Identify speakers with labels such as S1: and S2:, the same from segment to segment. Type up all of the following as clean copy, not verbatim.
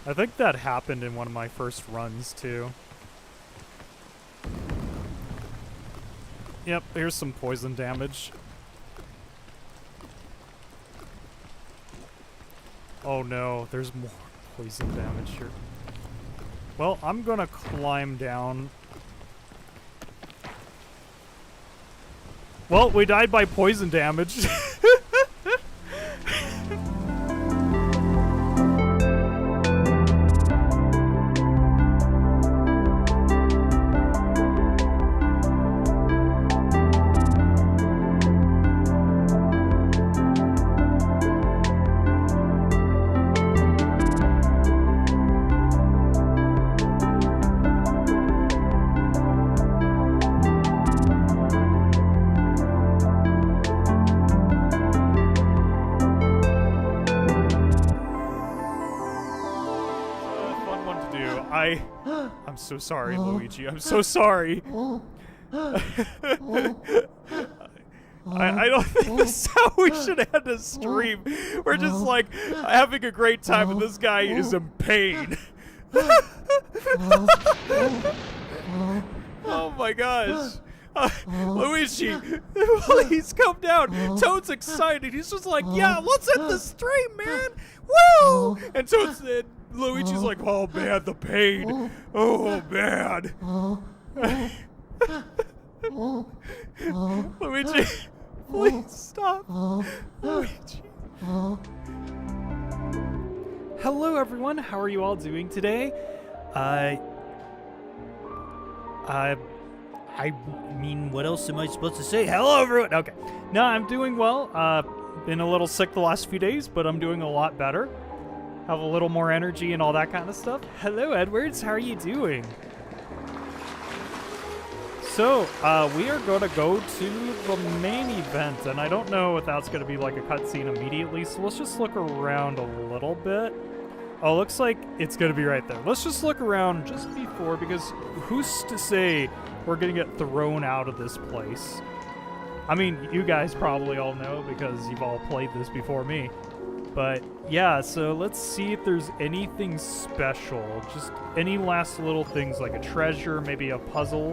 S1: I think that happened in one of my first runs, too. Yep, here's some poison damage. Oh no, there's more poison damage here. Well, I'm gonna climb down. Well, we died by poison damage. I'm so sorry, Luigi. I'm so sorry. I don't think this is how we should end a stream. We're just like having a great time and this guy is in pain. Oh my gosh. Luigi, please come down. Toad's excited. He's just like, yeah, let's end the stream, man. Woo! And Toad's Luigi's like, oh man, the pain. Oh man. Luigi, please stop. Luigi. Hello everyone, how are you all doing today? I mean, what else am I supposed to say? Hello everyone! Okay. No, I'm doing well. Been a little sick the last few days, but I'm doing a lot better. Have a little more energy and all that kind of stuff. Hello, Edwards. How are you doing? So, we are going to go to the main event, and I don't know if that's going to be like a cutscene immediately, so let's just look around a little bit. Oh, looks like it's going to be right there. Let's just look around just before, because who's to say we're going to get thrown out of this place? I mean, you guys probably all know because you've all played this before me. But yeah, so let's see if there's anything special. Just any last little things like a treasure, maybe a puzzle.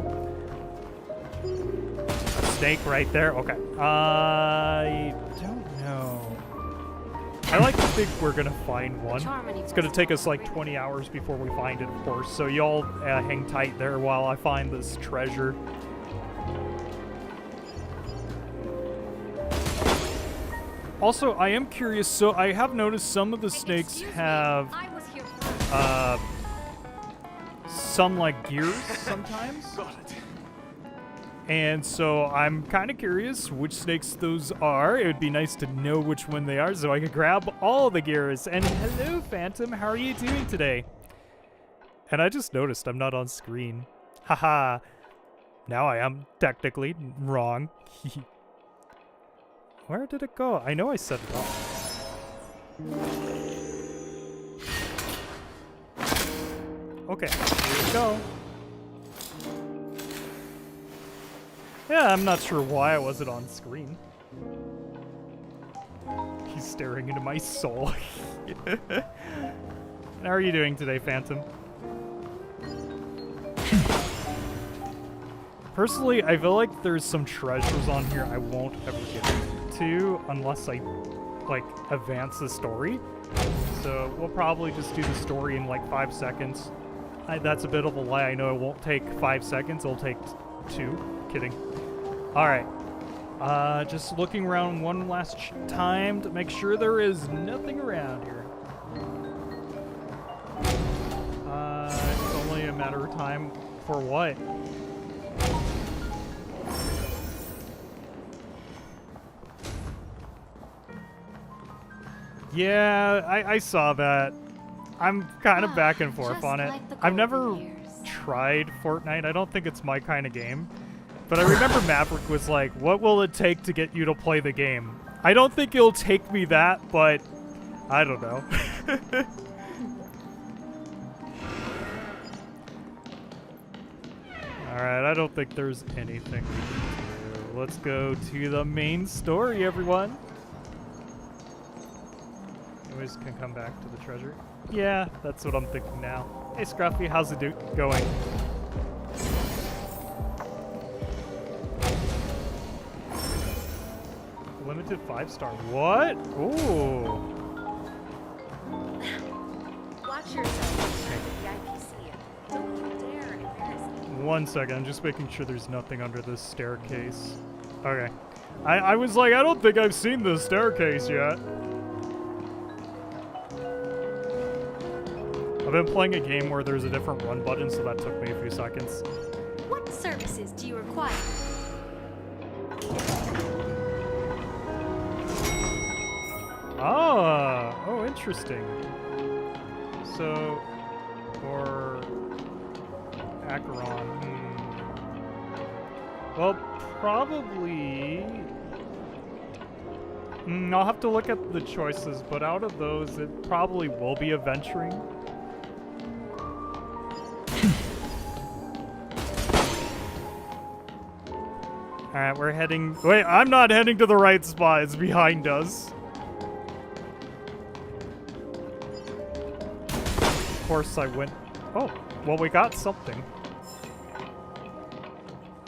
S1: A snake right there. Okay. I don't know. I like to think we're going to find one. It's going to take us like 20 hours before we find it, of course. So y'all hang tight there while I find this treasure. Also, I am curious, so I have noticed some of the snakes have some like gears sometimes. And so I'm kind of curious which snakes those are. It would be nice to know which one they are so I could grab all the gears. And hello, Phantom, how are you doing today? And I just noticed I'm not on screen. Haha. Now I am technically wrong. Where did it go? I know I set it off. Okay, here we go. Yeah, I'm not sure why I wasn't on screen. He's staring into my soul. How are you doing today, Phantom? Personally, I feel like there's some treasures on here I won't ever get to unless I, like, advance the story. So we'll probably just do the story in like 5 seconds. That's a bit of a lie. I know it won't take 5 seconds. It'll take 2. Kidding. Alright. Just looking around one last time to make sure there is nothing around here. It's only a matter of time for what? Yeah, I saw that. I'm kind of back and forth on it. I've never tried Fortnite. I don't think it's my kind of game. But I remember Maverick was like, what will it take to get you to play the game? I don't think it'll take me that, but I don't know. Alright, I don't think there's anything we can do. Let's go to the main story, everyone. Anyways, can come back to the treasure. Yeah, that's what I'm thinking now. Hey, Scruffy, how's it going? Limited 5-star. What? Ooh.
S2: Watch yourself. Don't you dare embarrass me.
S1: 1 second, I'm just making sure there's nothing under this staircase. Okay. I was like, I don't think I've seen this staircase yet. I've been playing a game where there's a different run button, so that took me a few seconds.
S2: What services do you require?
S1: Ah, oh, interesting. So, or Acheron. Well, probably. I'll have to look at the choices, but out of those, it probably will be adventuring. Alright, we're heading. Wait, I'm not heading to the right spot. It's behind us. Of course, I went. Oh, well, we got something.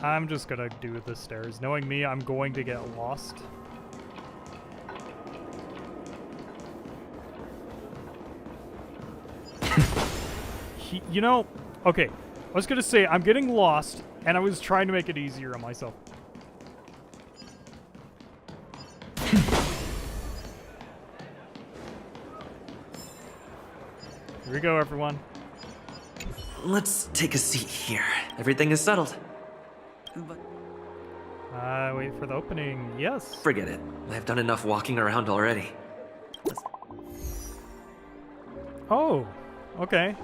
S1: I'm just gonna do the stairs. Knowing me, I'm going to get lost. You know, okay. I was gonna say, I'm getting lost, and I was trying to make it easier on myself. Here we go, everyone.
S3: Let's take a seat here. Everything is settled. But
S1: Wait for the opening. Yes.
S3: forget it. I've done enough walking around already.
S1: Oh, okay.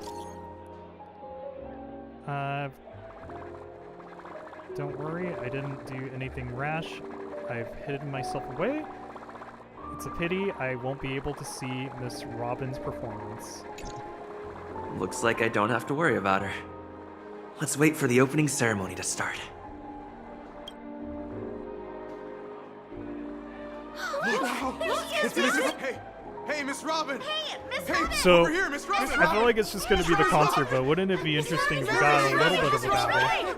S1: Don't worry, I didn't do anything rash. I've hidden myself away. It's a pity I won't be able to see Miss Robin's performance.
S3: Looks like I don't have to worry about her. Let's wait for the opening ceremony to start.
S4: Hey, Miss Robin!
S2: Hey, Miss
S4: Hey,
S2: Robin!
S1: So,
S4: over here, Miss Robin!
S1: I feel like it's just going to be the concert, but wouldn't it be interesting if we got a little bit of a battle?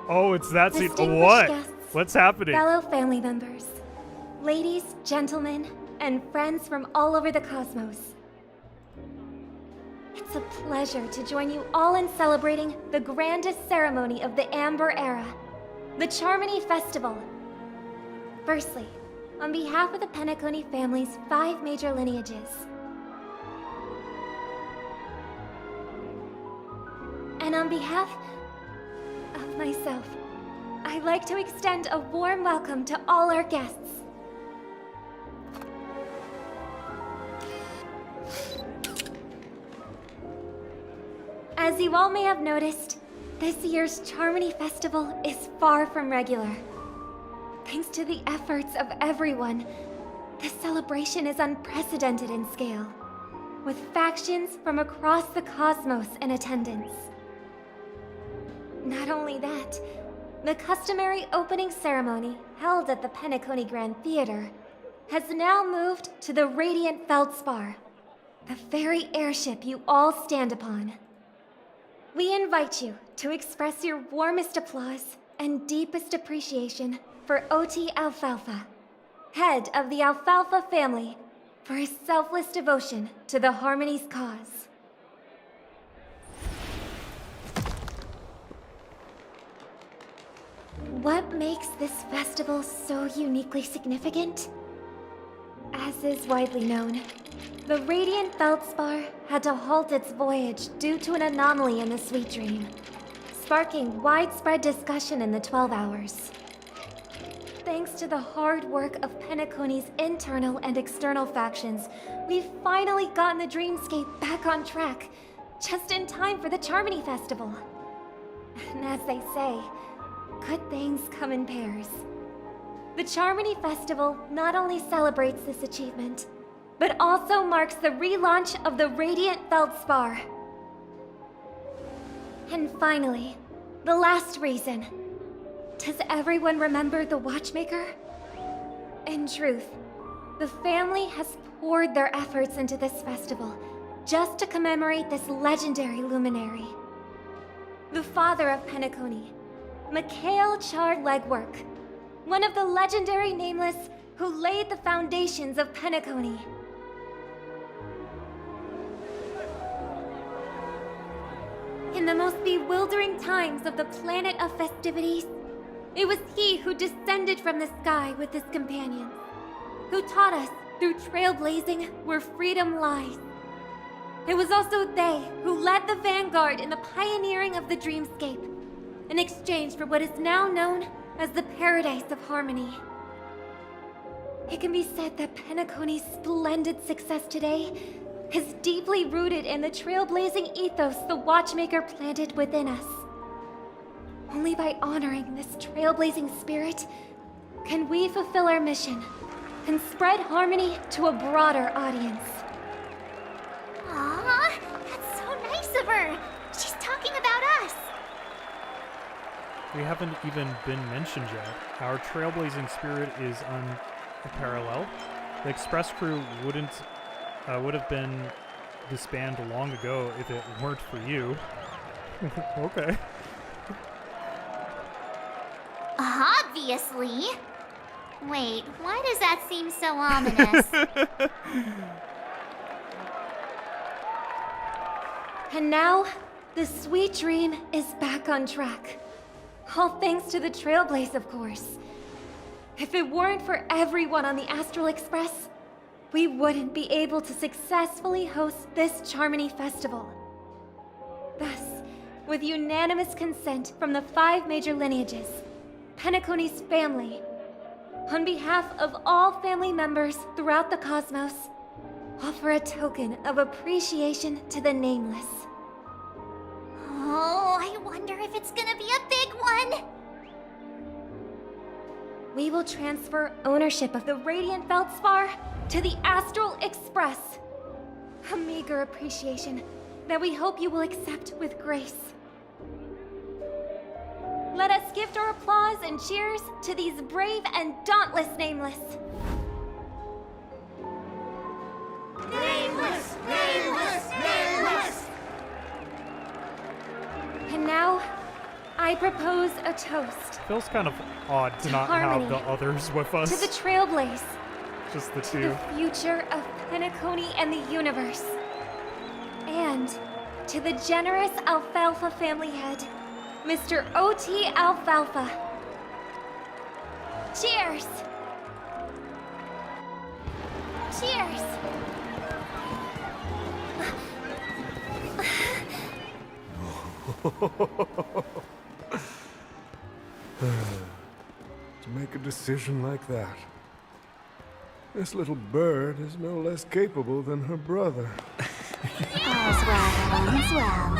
S1: Oh, it's that scene.
S5: Distinguished
S1: What?
S5: guests,
S1: What's happening?
S5: Fellow family members, ladies, gentlemen, and friends from all over the cosmos. It's a pleasure to join you all in celebrating the grandest ceremony of the Amber Era, the Charmony Festival. Firstly, on behalf of the Penacony family's 5 major lineages, and on behalf of myself, I'd like to extend a warm welcome to all our guests. As you all may have noticed, this year's Charmony Festival is far from regular. Thanks to the efforts of everyone, this celebration is unprecedented in scale, with factions from across the cosmos in attendance. Not only that, the customary opening ceremony held at the Penacony Grand Theater has now moved to the Radiant Feldspar, the very airship you all stand upon. We invite you to express your warmest applause and deepest appreciation for Oti Alfalfa, head of the Alfalfa family, for his selfless devotion to the Harmony's cause. What makes this festival so uniquely significant? As is widely known, the Radiant Feldspar had to halt its voyage due to an anomaly in the Sweet Dream, sparking widespread discussion in the 12 Hours. Thanks to the hard work of Penacony's internal and external factions, we've finally gotten the Dreamscape back on track, just in time for the Charmony Festival. And as they say, good things come in pairs. The Charmony Festival not only celebrates this achievement, but also marks the relaunch of the Radiant Feldspar. And finally, the last reason. Does everyone remember the Watchmaker? In truth, the family has poured their efforts into this festival just to commemorate this legendary luminary. The father of Penacony, Mikhail Char Legwork, one of the legendary Nameless who laid the foundations of Penacony. In the most bewildering times of the planet of festivities, it was he who descended from the sky with his companions, who taught us through trailblazing where freedom lies. It was also they who led the vanguard in the pioneering of the dreamscape, in exchange for what is now known as the Paradise of Harmony. It can be said that Penacony's splendid success today is deeply rooted in the trailblazing ethos the Watchmaker planted within us. Only by honoring this trailblazing spirit can we fulfill our mission and spread harmony to a broader audience.
S6: Aw, that's so nice of her. She's talking about us.
S1: We haven't even been mentioned yet. Our trailblazing spirit is unparalleled. The Express crew would have been disbanded long ago if it weren't for you. Okay.
S6: Obviously. Wait, why does that seem so ominous?
S5: And now, the sweet dream is back on track. All thanks to the Trailblaze, of course. If it weren't for everyone on the Astral Express, we wouldn't be able to successfully host this Charmony Festival. Thus, with unanimous consent from the 5 major lineages, Penacony's family, on behalf of all family members throughout the cosmos, offer a token of appreciation to the Nameless.
S6: Oh, I wonder if it's gonna be a big one.
S5: We will transfer ownership of the Radiant Feldspar to the Astral Express. A meager appreciation that we hope you will accept with grace. Let us gift our applause and cheers to these brave and dauntless Nameless.
S4: Nameless! Nameless! Nameless!
S5: And now, I propose a toast
S1: Feels kind of odd to not
S5: harmony,
S1: have the others with
S5: to
S1: us.
S5: the Trailblaze,
S1: Just the
S5: to
S1: two.
S5: the future of Penacony and the universe, and to the generous Alfalfa family head, Mr. O.T. Alfalfa. Cheers! Cheers!
S7: To make a decision like that. This little bird is no less capable than her brother.
S6: All's well, all's well.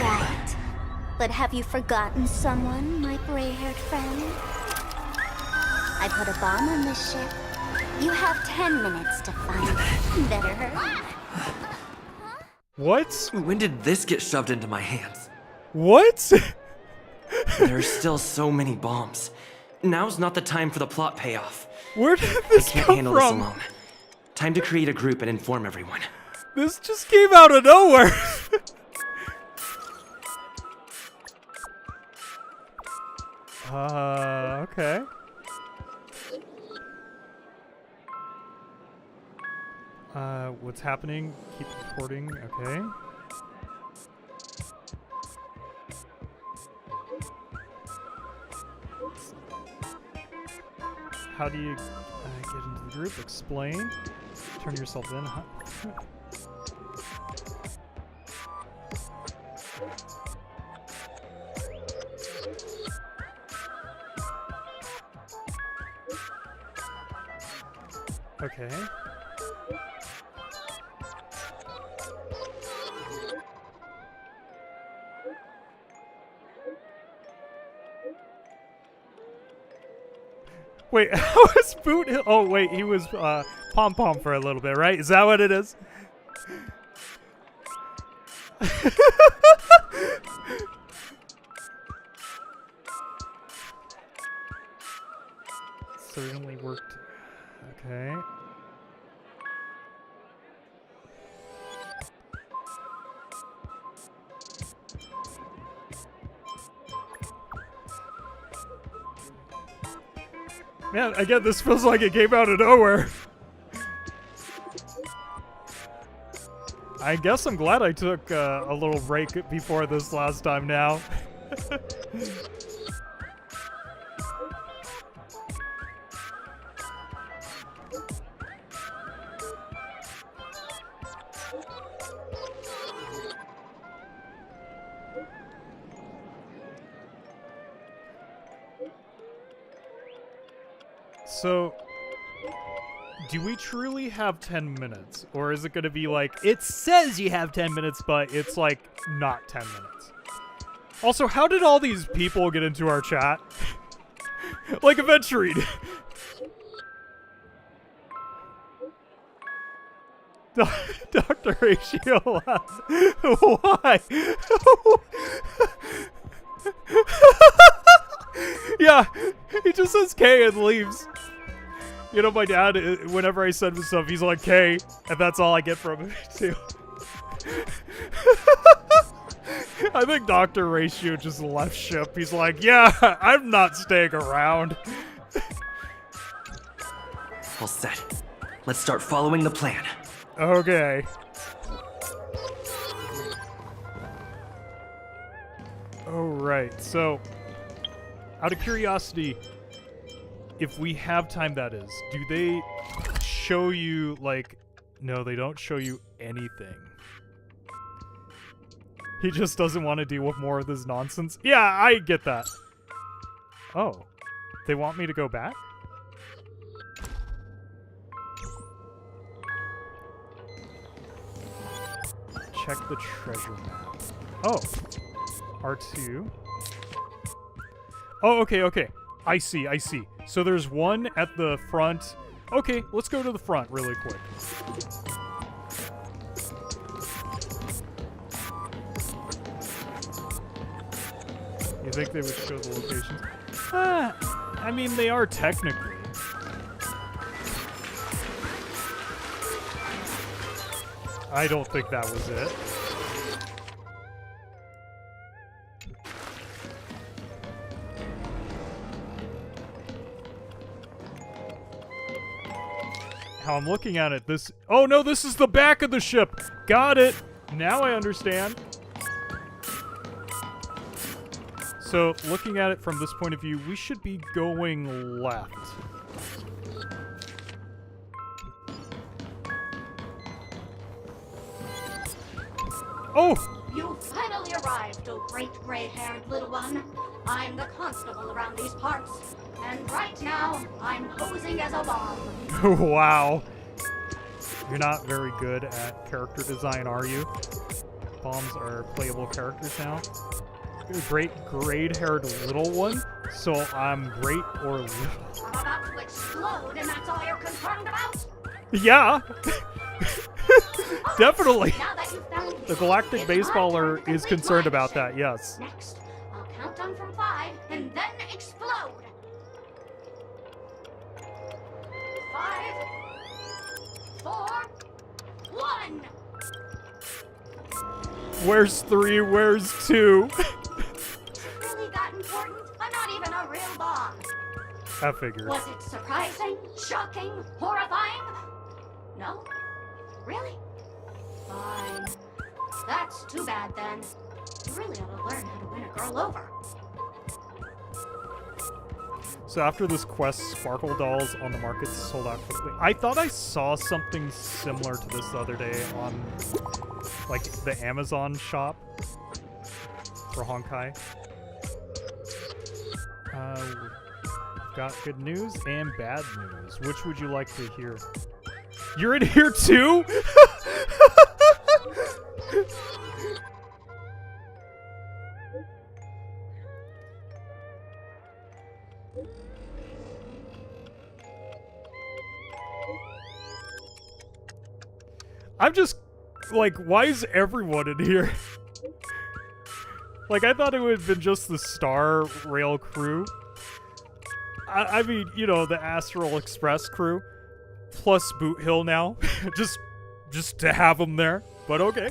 S6: Right. But have you forgotten someone, my gray-haired friend? I put a bomb on this ship. You have 10 minutes to find it. Better hurry.
S1: What?
S3: When did this get shoved into my hands?
S1: What?
S3: There's still so many bombs. Now's not the time for the plot payoff.
S1: Where did
S3: I
S1: this
S3: can't
S1: come
S3: handle
S1: from?
S3: this alone. Time to create a group and inform everyone.
S1: This just came out of nowhere. Okay. What's happening? Keep reporting. Okay. How do you get into the group? Explain. Turn yourself in. Huh? Okay. Wait, how was Boot? Oh, wait, he was Pom Pom for a little bit, right? Is that what it is? certainly worked. Okay. Man, again, this feels like it came out of nowhere. I guess I'm glad I took a little break before this last time now. So, do we truly have 10 minutes? Or is it going to be like, it says you have 10 minutes, but it's like not 10 minutes? Also, how did all these people get into our chat? Like event read. Dr. Ratio laughs. Why? Yeah, he just says K and leaves. You know, my dad, whenever I send him stuff, he's like, K, and that's all I get from him, too. I think Dr. Ratio just left ship. He's like, yeah, I'm not staying around.
S3: All set. Let's start following the plan.
S1: Okay. Alright, so, out of curiosity, if we have time, that is, do they show you, like, no, they don't show you anything. He just doesn't want to deal with more of this nonsense. Yeah, I get that. Oh, they want me to go back? Check the treasure map. Oh, R2. Oh, okay. I see. So there's one at the front. Okay, let's go to the front really quick. You think they would show the locations? I mean, they are technically. I don't think that was it. How I'm looking at it, this... Oh no, this is the back of the ship! Got it! Now I understand. So, looking at it from this point of view, we should be going left. Oh!
S8: You finally arrived, oh great gray-haired little one. I'm the constable around these parts, and right now, I'm posing as a bomb.
S1: Wow. You're not very good at character design, are you? Bombs are playable characters now. Great grade-haired little one? So I'm great or little?
S8: I'm about to explode, and that's all you're concerned about?
S1: Yeah! Definitely!
S8: Now that you've found me,
S1: The Galactic
S8: it's my
S1: Baseballer
S8: turn to
S1: is
S8: complete
S1: concerned
S8: my
S1: about
S8: mission.
S1: that, yes.
S8: Next, I'll count down from 5, and then explode. 5, 4, 1.
S1: Where's 3? Where's 2?
S8: Really that important? I'm not even a real bomb.
S1: I figured.
S8: Was it surprising, shocking, horrifying? No? Really? Fine. That's too bad then. You really ought to learn how to win a girl over.
S1: So after this quest, Sparkle Dolls on the market sold out quickly. I thought I saw something similar to this the other day on, like, the Amazon shop for Honkai. Got good news and bad news. Which would you like to hear? You're in here too? I'm just, like, why is everyone in here? Like, I thought it would have been just the Star Rail crew. I mean, you know, the Astral Express crew plus Boot Hill now, just to have them there. But okay.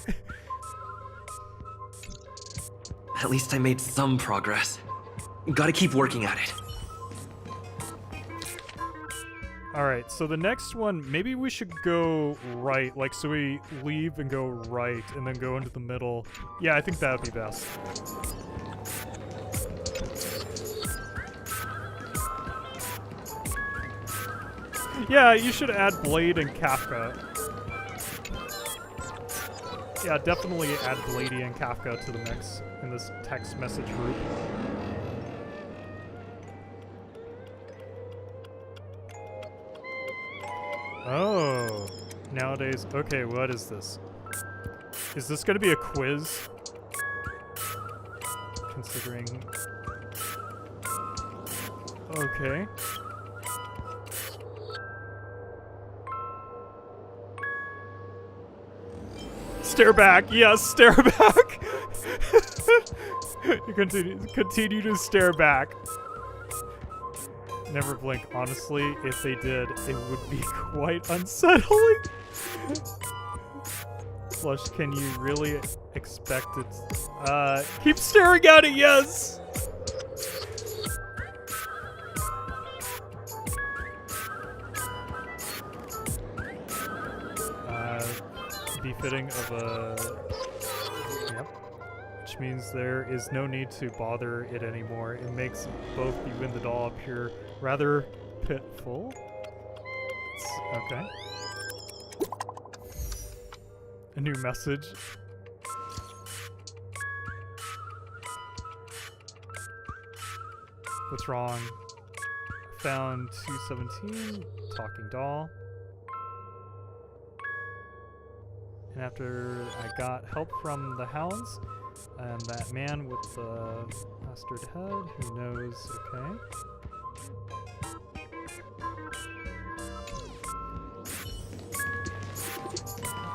S3: At least I made some progress. Gotta keep working at it.
S1: Alright, so the next one, maybe we should go right. Like, so we leave and go right, and then go into the middle. Yeah, I think that would be best. Yeah, you should add Blade and Kafka. Yeah, definitely add Bladey and Kafka to the mix in this text message group. Oh, nowadays, okay, what is this? Is this gonna be a quiz? Considering... Okay. Stare back, yes, stare back! You continue to stare back. Never blink. Honestly, if they did, it would be quite unsettling. Flush, can you really expect it? Keep staring at it, yes! Befitting of a... Yep. Which means there is no need to bother it anymore. It makes both you and the doll appear rather pitiful. Okay. A new message. What's wrong? Found 217, talking doll. And after I got help from the hounds and that man with the bastard head, who knows, okay.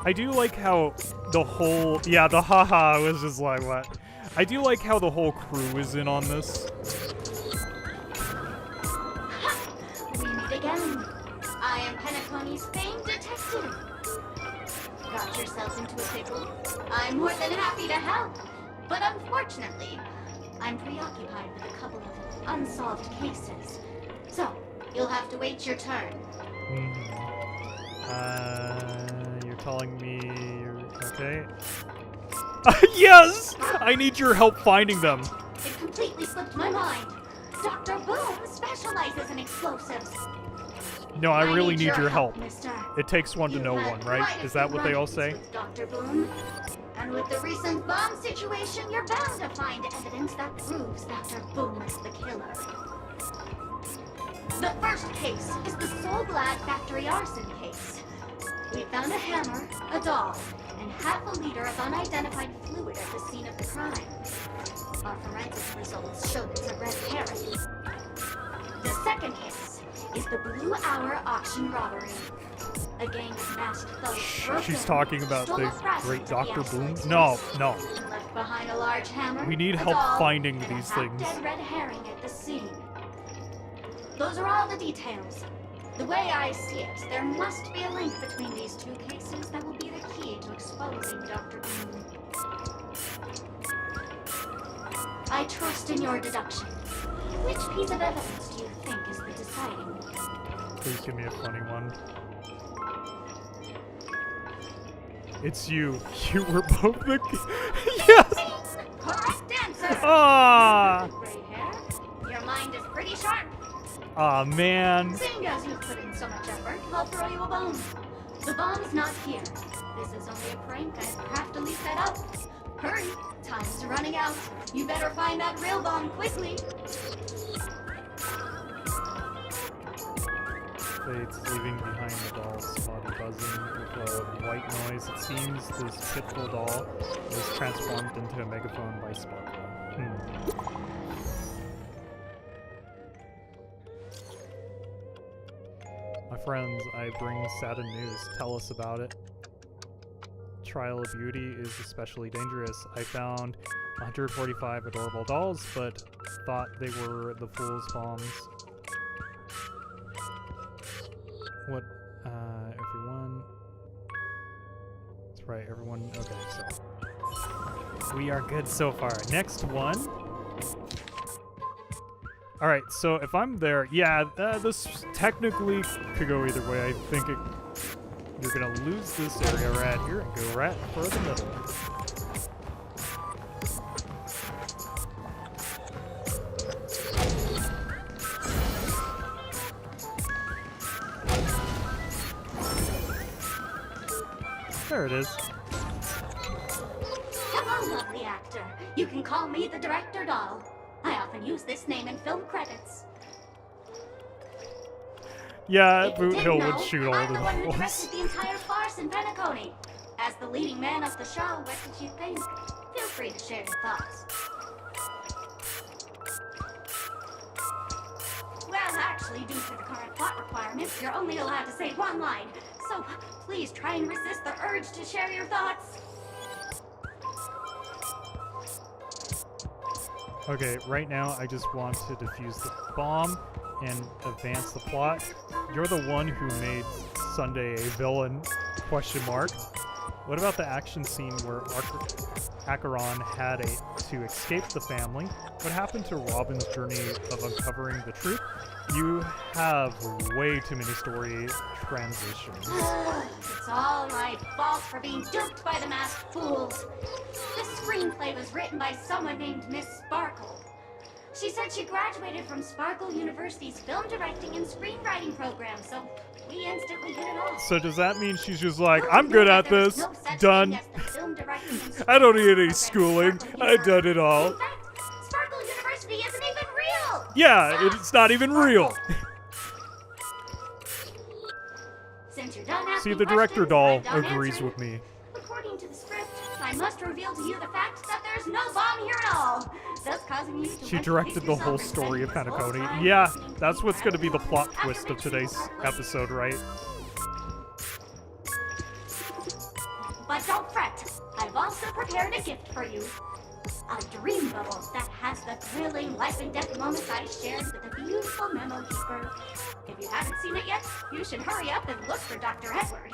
S1: I do like how the whole, yeah, the haha was just like, what? I do like how the whole crew is in on this.
S8: We meet again. I am Penacony's famed detective. Got yourselves into a pickle? I'm more than happy to help. But unfortunately, I'm preoccupied with a couple of unsolved cases. So, you'll have to wait your turn.
S1: You're telling me you're okay? Yes! I need your help finding them.
S8: It completely slipped my mind. Dr. Boom specializes in explosives.
S1: No, I really need your help.
S8: Mister.
S1: It takes one to know one, right? Is that what they all say?
S8: Dr. Boom. And with the recent bomb situation, you're bound to find evidence that proves Dr. Boom is the killer. The first case is the Soul Glad factory arson case. We found a hammer, a doll, and half a liter of unidentified fluid at the scene of the crime. Our forensic results showed it's a red herring. The second case is the Blue Hour auction robbery. A gang of masked thugs broke
S1: She's
S8: in,
S1: talking about
S8: stole
S1: the
S8: a fraction
S1: great
S8: of the
S1: Dr. Boom?
S8: excellent
S1: No,
S8: taste,
S1: no.
S8: and left behind a large hammer,
S1: We need
S8: a
S1: help
S8: doll,
S1: finding
S8: and
S1: these
S8: a
S1: things.
S8: half-dead red herring at the scene. Those are all the details. The way I see it, there must be a link between these two cases that will be the key to exposing Dr. Boom. I trust in your deduction. Which piece of evidence do you think is the deciding?
S1: Please give me a funny one. It's you. You were both the... Yes!
S8: Correct answer!
S1: Ah!
S8: Gray hair, your mind is pretty sharp.
S1: Aw, man.
S8: Seeing as you've put in so much effort, I'll throw you a bone. The bomb's not here. This is only a prank I've craftily set up. Hurry, time's running out. You better find that real bomb quickly.
S1: It's leaving behind the doll's body buzzing with a white noise. It seems this pitbull doll was transformed into a megaphone by Sparkle. My friends, I bring saddened news. Tell us about it. Trial of Beauty is especially dangerous. I found 145 adorable dolls, but thought they were the fool's bombs. right, everyone. Okay, so we are good so far. Next one. All right, so if I'm there, yeah, this technically could go either way. I think you're gonna lose this area right here and go right for the middle. There it is.
S8: Hello, lovely actor. You can call me the director doll. I often use this name in film credits.
S1: Yeah,
S8: If you
S1: Boot
S8: didn't
S1: Hill
S8: know,
S1: would shoot all
S8: I'm
S1: the
S8: the one who
S1: balls.
S8: directed the entire farce in Penacony. As the leading man of the show, what did you think? Feel free to share your thoughts. Well, actually, due to the current plot requirements, you're only allowed to say one line. So please try and resist the urge to share your thoughts.
S1: Okay, right now I just want to defuse the bomb and advance the plot. You're the one who made Sunday a villain, question mark. What about the action scene where Acheron had to escape the family? What happened to Robin's journey of uncovering the truth? You have way too many story transitions.
S8: It's all my fault for being duped by the masked fools. This screenplay was written by someone named Miss Sparkle. She said she graduated from Sparkle University's film directing and screenwriting program, so we instantly hit it off.
S1: So does that mean she's just like, I'm good at
S8: There is
S1: this,
S8: no such
S1: done.
S8: thing as the film directing and
S1: I don't need any
S8: screenwriting
S1: schooling,
S8: program at
S1: I've
S8: Sparkle
S1: done it all.
S8: University. In fact, Sparkle University isn't even real!
S1: Yeah, it's not even real.
S8: Since you're done
S1: See,
S8: asking
S1: the director
S8: questions,
S1: doll
S8: I'm done
S1: agrees
S8: answering.
S1: with me.
S8: According to the script, I must reveal to you the fact that there's no bomb here at all, thus causing you to
S1: She directed the whole story of Penacony. Yeah, that's what's going to be the plot twist of today's episode, right?
S8: But don't fret, I've also prepared a gift for you. A dream bubble that has the thrilling life and death moments I shared with the beautiful memo keeper. If you haven't seen it yet, you should hurry up and look for Dr. Edward.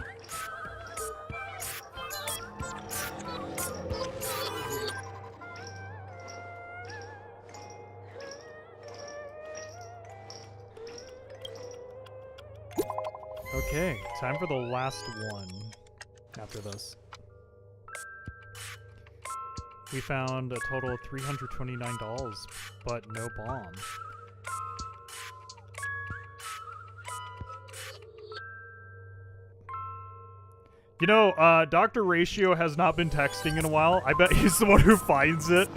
S1: Okay, time for the last one after this. We found a total of $329, but no bomb. You know, Dr. Ratio has not been texting in a while. I bet he's the one who finds it.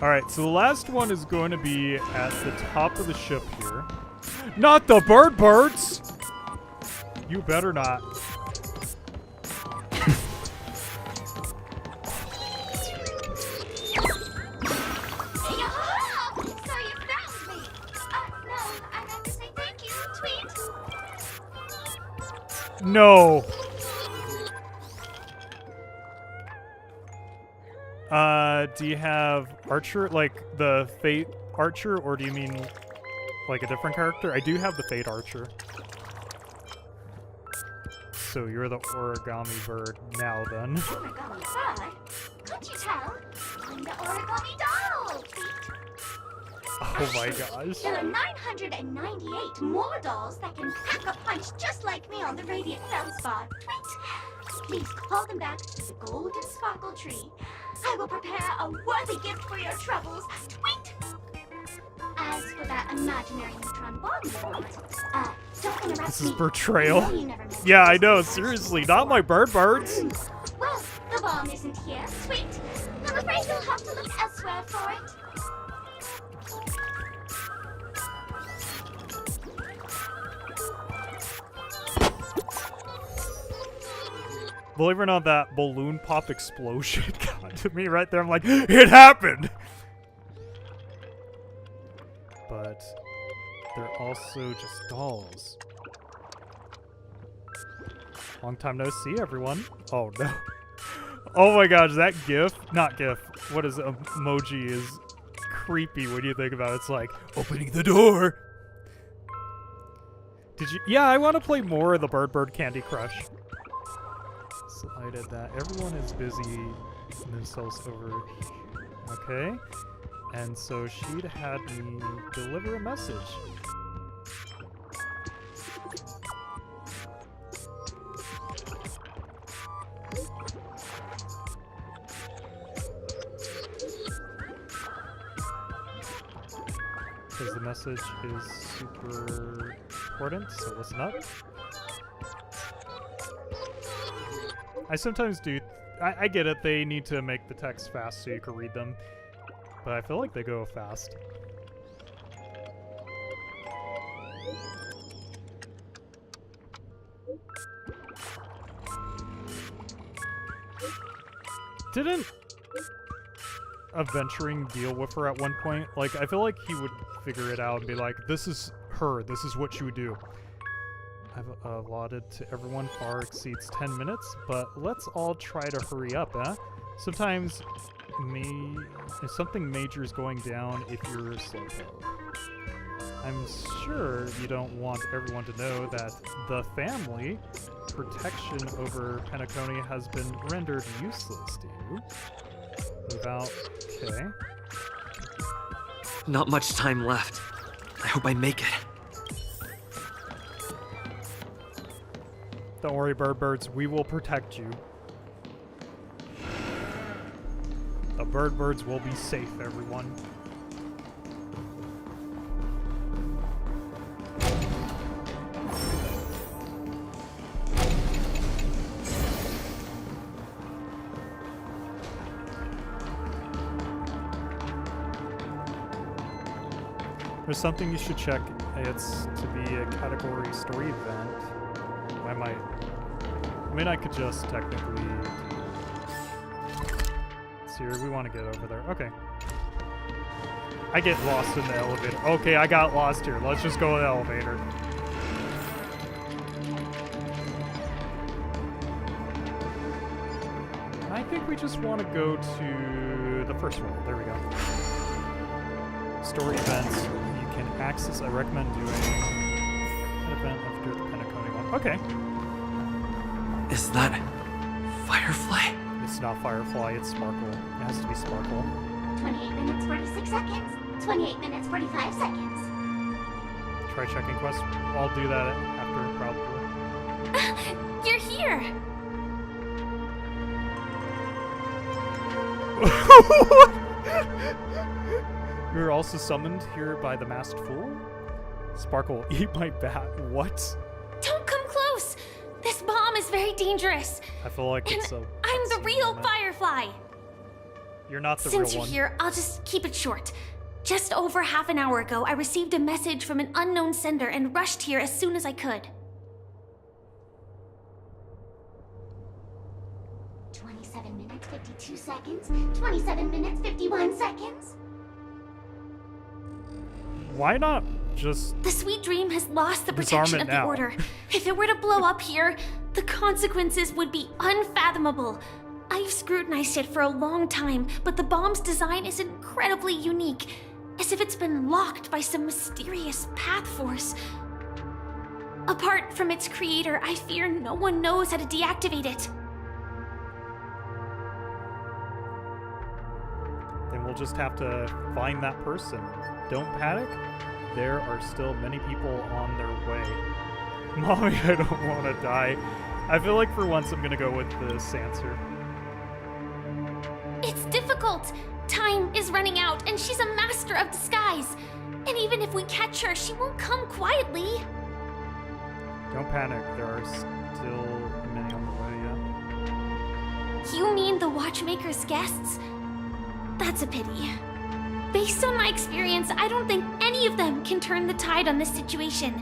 S1: Alright, so the last one is going to be at the top of the ship here. Not the birds! You better not.
S8: So you found me! No, I have to say thank you, Tweet.
S1: No. Do you have Archer, like the Fate Archer, or do you mean like a different character? I do have the Fate Archer. So you're the origami bird now then.
S8: Origami bird? Can't you tell? I'm the origami doll, Tweet.
S1: Oh my gosh.
S8: There are 998 more dolls that can pack a punch just like me on the Radiant Feldspar. Tweet! Please call them back to the Golden Sparkle Tree. I will prepare a worthy gift for your troubles. Tweet! As for that imaginary neutron bomb you want, don't interrupt
S1: This
S8: me.
S1: is betrayal.
S8: I know you never meant to
S1: Yeah, I
S8: do
S1: know,
S8: such
S1: seriously,
S8: things.
S1: not my birds.
S8: Well, the bomb isn't here. Sweet. I'm afraid you'll have to look elsewhere for it.
S1: Believe it or not, that balloon pop explosion got to me right there. I'm like, it happened! But they're also just dolls. Long time no see, everyone. Oh no. Oh my gosh, that GIF, not GIF, what is it, emoji is creepy when you think about it. It's like, opening the door. Did you? Yeah, I want to play more of the Bird Candy Crush. Slided that. Everyone is busy themselves over. Okay. And so she'd had me deliver a message. Because the message is super important, so listen up. I sometimes do. I get it, they need to make the text fast so you can read them. But I feel like they go fast. Didn't Adventuring deal with her at one point? Like, I feel like he would figure it out and be like, this is her, this is what she would do. I've allotted to everyone far exceeds 10 minutes, but let's all try to hurry up, eh? Sometimes if something major is going down if you're a slowpoke. I'm sure you don't want everyone to know that the family protection over Penacony has been rendered useless, do you? Without... okay.
S3: Not much time left. I hope I make it.
S1: Don't worry, Birds. We will protect you. The Birds will be safe, everyone. There's something you should check. It's to be a category story event. I mean, I could just technically do... It's here. We want to get over there. Okay. I get lost in the elevator. Okay, I got lost here. Let's just go to the elevator. I think we just want to go to the first one. There we go. Story events. You can access. I recommend doing an event after the Penacony one. Okay.
S3: Is that Firefly?
S1: It's not Firefly, it's Sparkle. It has to be Sparkle.
S8: 28 minutes, 46 seconds. 28 minutes, 45 seconds.
S1: Try checking quest. I'll do that after, probably.
S2: You're here!
S1: We were also summoned here by the Masked Fool? Sparkle, eat my bat. What?
S2: Don't come close! This bomb is very dangerous.
S1: I feel like it's a...
S2: I'm the real Firefly.
S1: You're not the
S2: Since
S1: real
S2: you're
S1: one.
S2: here, I'll just keep it short. Just over half an hour ago, I received a message from an unknown sender and rushed here as soon as I could.
S8: 27 minutes, 52 seconds. 27 minutes, 51 seconds.
S1: Why not just...
S2: The Sweet Dream has lost the
S1: disarm
S2: protection
S1: it
S2: of the
S1: now?
S2: Order. If it were to blow up here, the consequences would be unfathomable. I've scrutinized it for a long time, but the bomb's design is incredibly unique, as if it's been locked by some mysterious path force. Apart from its creator, I fear no one knows how to deactivate it.
S1: Then we'll just have to find that person. Don't panic. There are still many people on their way. Mommy, I don't want to die. I feel like for once I'm gonna go with this answer.
S2: It's difficult. Time is running out, and she's a master of disguise. And even if we catch her, she won't come quietly.
S1: Don't panic. There are still many on the way, yeah?
S2: You mean the Watchmaker's guests? That's a pity. Based on my experience, I don't think any of them can turn the tide on this situation.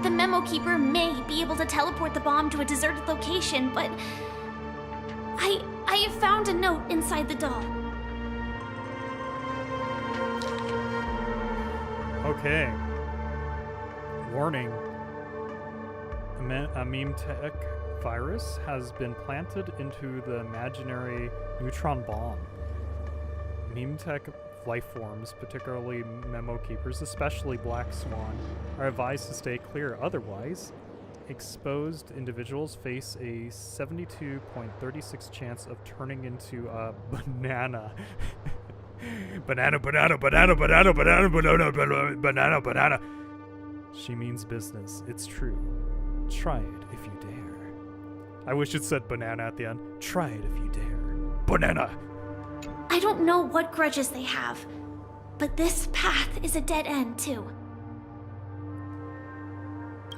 S2: The Memo Keeper may be able to teleport the bomb to a deserted location, but I have found a note inside the doll.
S1: Okay. Warning. A meme tech virus has been planted into the imaginary neutron bomb. Meme tech life forms, particularly memo keepers, especially Black Swan, are advised to stay clear. Otherwise, exposed individuals face a 72.36 chance of turning into a banana. Banana. She means business. It's true. Try it if you dare. I wish it said banana at the end. Try it if you dare. Banana!
S2: I don't know what grudges they have, but this path is a dead end, too.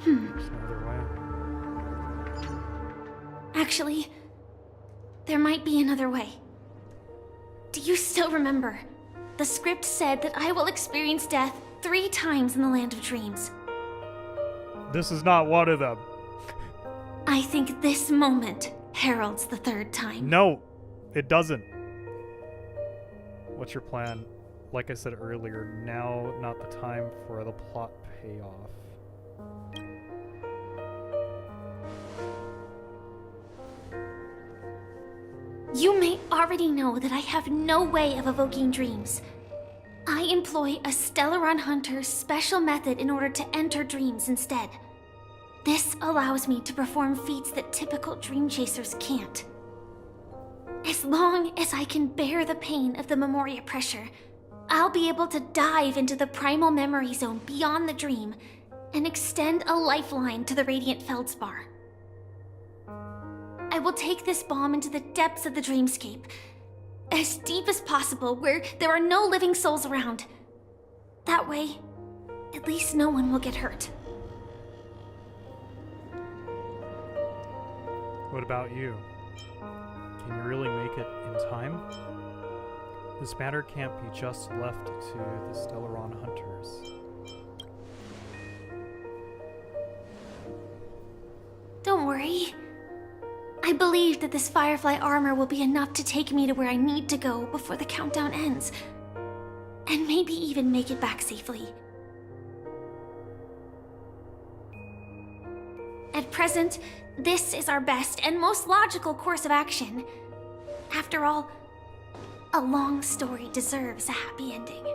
S1: There's no other way.
S2: Actually, there might be another way. Do you still remember? The script said that I will experience death 3 times in the Land of Dreams.
S1: This is not one of them.
S2: I think this moment heralds the 3rd time.
S1: No, it doesn't. What's your plan? Like I said earlier, now not the time for the plot payoff.
S2: You may already know that I have no way of evoking dreams. I employ a Stellaron Hunter's special method in order to enter dreams instead. This allows me to perform feats that typical dream chasers can't. As long as I can bear the pain of the Memoria pressure, I'll be able to dive into the primal memory zone beyond the dream and extend a lifeline to the Radiant Feldspar. I will take this bomb into the depths of the dreamscape, as deep as possible where there are no living souls around. That way, at least no one will get hurt.
S1: What about you? Can you really make it in time? This matter can't be just left to the Stellaron Hunters.
S2: Don't worry. I believe that this Firefly armor will be enough to take me to where I need to go before the countdown ends. And maybe even make it back safely. At present, this is our best and most logical course of action. After all, a long story deserves a happy ending.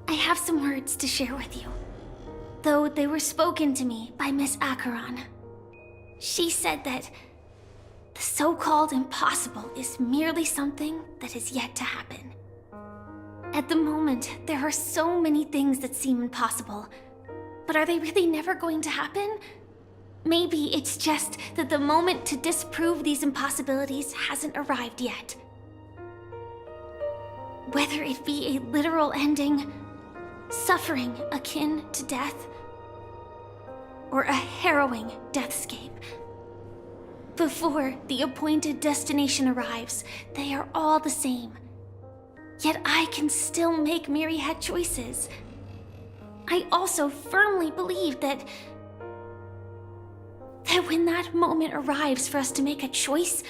S2: I have some words to share with you, though they were spoken to me by Miss Acheron. She said that the so-called impossible is merely something that is yet to happen. At the moment, there are so many things that seem impossible, but are they really never going to happen? Maybe it's just that the moment to disprove these impossibilities hasn't arrived yet. Whether it be a literal ending, suffering akin to death, or a harrowing deathscape. Before the appointed destination arrives, they are all the same. Yet I can still make myriad choices. I also firmly believe that when that moment arrives for us to make a choice,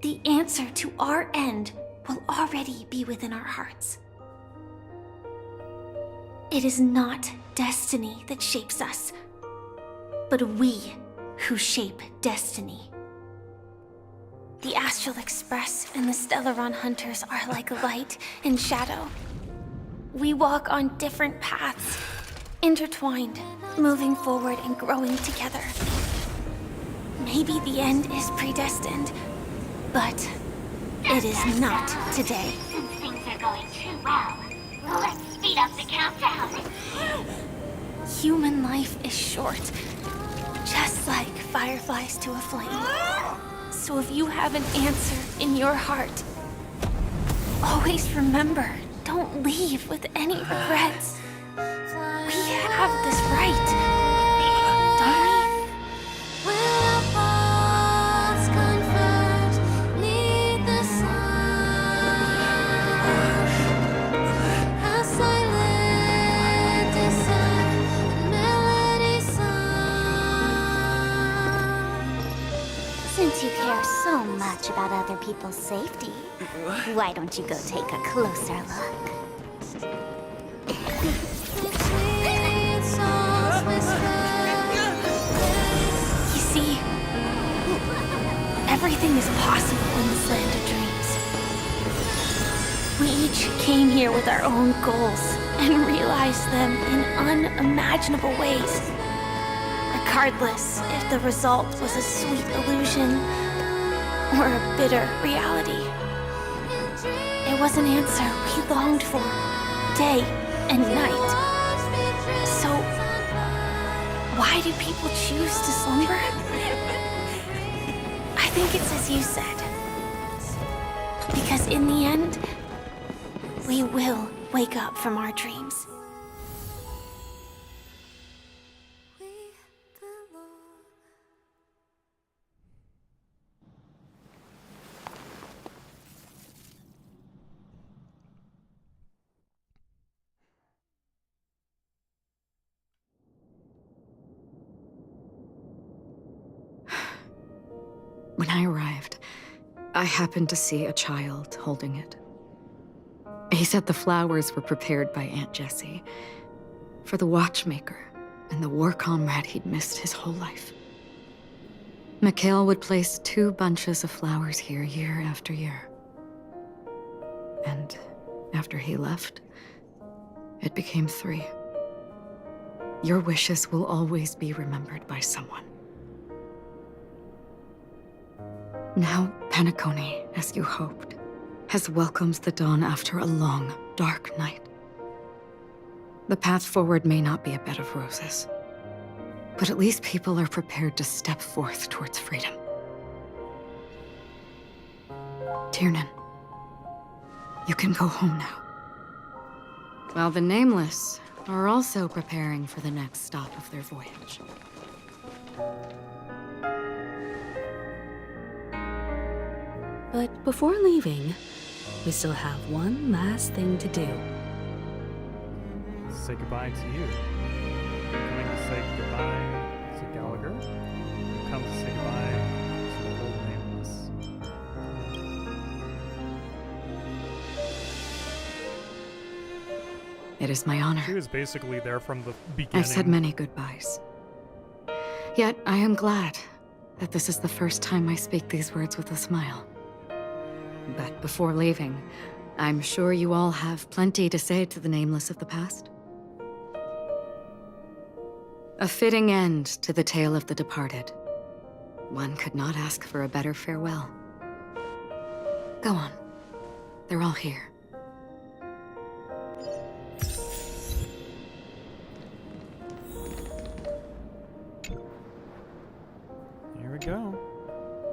S2: the answer to our end will already be within our hearts. It is not destiny that shapes us, but we who shape destiny. The Astral Express and the Stellaron Hunters are like light and shadow. We walk on different paths, intertwined, moving forward and growing together. Maybe the end is predestined, but it is not today.
S8: Since things are going too well, let's speed up the countdown.
S2: Human life is short, just like fireflies to a flame. So if you have an answer in your heart, always remember, don't leave with any regrets. We have this right, don't we?
S6: Since you care so much about other people's safety, why don't you go take a closer look?
S2: You see, everything is possible in this land of dreams. came here with our own goals and realized them in unimaginable ways. Regardless if the result was a sweet illusion or a bitter reality. It was an answer we longed for, day and night. So, why do people choose to slumber? I think it's as you said. Because in the end, we will wake up from our dreams.
S9: When I arrived, I happened to see a child holding it. He said the flowers were prepared by Aunt Jessie for the watchmaker and the war comrade he'd missed his whole life. Mikhail would place 2 bunches of flowers here year after year. And after he left, it became 3. Your wishes will always be remembered by someone. Now, Penacony, as you hoped, has welcomed the dawn after a long, dark night. The path forward may not be a bed of roses, but at least people are prepared to step forth towards freedom. Tiernan, you can go home now. While the Nameless are also preparing for the next stop of their voyage.
S10: But before leaving, we still have one last thing to do.
S1: Say goodbye to you. Coming to say goodbye to Gallagher. Come to say goodbye to the old Nameless.
S9: It is my honor.
S1: She was basically there from the beginning.
S9: I've said many goodbyes. Yet I am glad that this is the first time I speak these words with a smile. But before leaving, I'm sure you all have plenty to say to the Nameless of the past. A fitting end to the tale of the departed. One could not ask for a better farewell. Go on. They're all here.
S1: Here we go.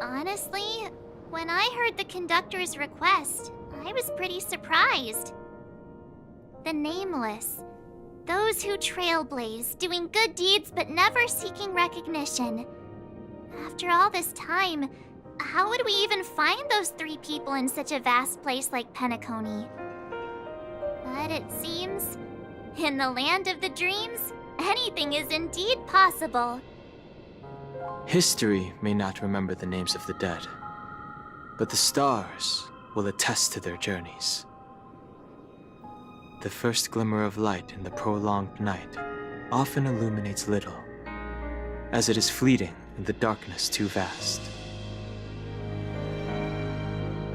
S6: Honestly, when I heard the conductor's request, I was pretty surprised. The Nameless. Those who trailblaze, doing good deeds but never seeking recognition. After all this time, how would we even find those 3 people in such a vast place like Penacony? But it seems, in the land of the dreams, anything is indeed possible.
S11: History may not remember the names of the dead, but the stars will attest to their journeys. The first glimmer of light in the prolonged night often illuminates little, as it is fleeting in the darkness too vast.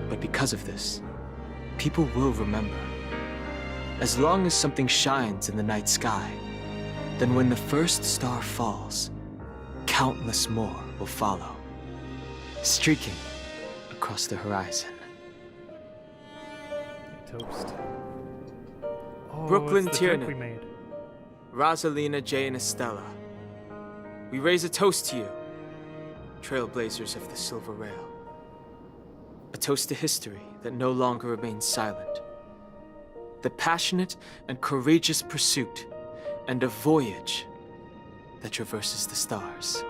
S11: But because of this, people will remember. As long as something shines in the night sky, then when the first star falls, countless more will follow, streaking across the horizon.
S1: Toast. Oh,
S11: Brooklyn
S1: it's the drink we
S11: Tiernan.
S1: made.
S11: Rosalina, Jay, and Estella, we raise a toast to you, trailblazers of the Silver Rail. A toast to history that no longer remains silent. The passionate and courageous pursuit, and a voyage that traverses the stars.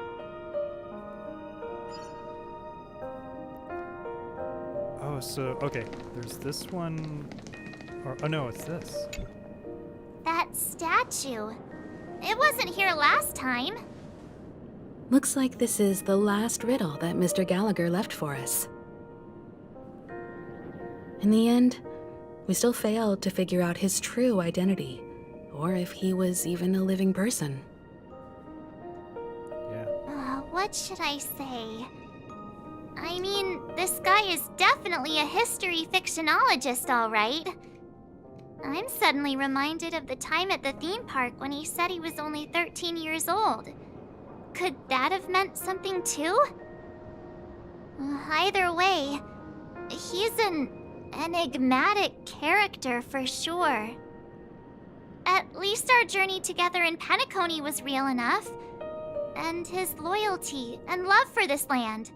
S1: Oh, so, okay. There's this one. Or, oh no, it's this.
S6: That statue. It wasn't here last time.
S10: Looks like this is the last riddle that Mr. Gallagher left for us. In the end, we still failed to figure out his true identity, or if he was even a living person.
S1: Yeah.
S6: What should I say? I mean, this guy is definitely a history fictionologist, all right. I'm suddenly reminded of the time at the theme park when he said he was only 13 years old. Could that have meant something too? Either way, he's an enigmatic character for sure. At least our journey together in Penacony was real enough. And his loyalty and love for this land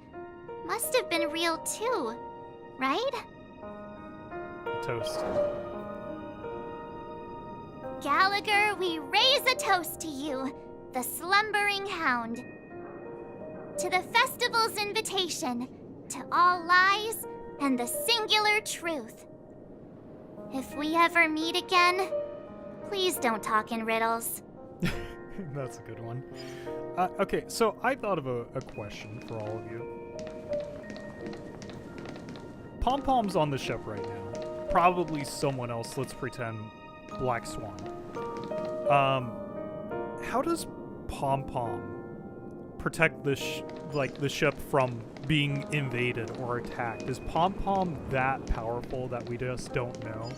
S6: must have been real too, right?
S1: Toast.
S6: Gallagher, we raise a toast to you, the slumbering hound. To the festival's invitation, to all lies and the singular truth. If we ever meet again, please don't talk in riddles.
S1: That's a good one. Okay, so I thought of a question for all of you. Pom-Pom's on the ship right now. Probably someone else, let's pretend Black Swan. How does Pom-Pom protect the ship from being invaded or attacked? Is Pom-Pom that powerful that we just don't know?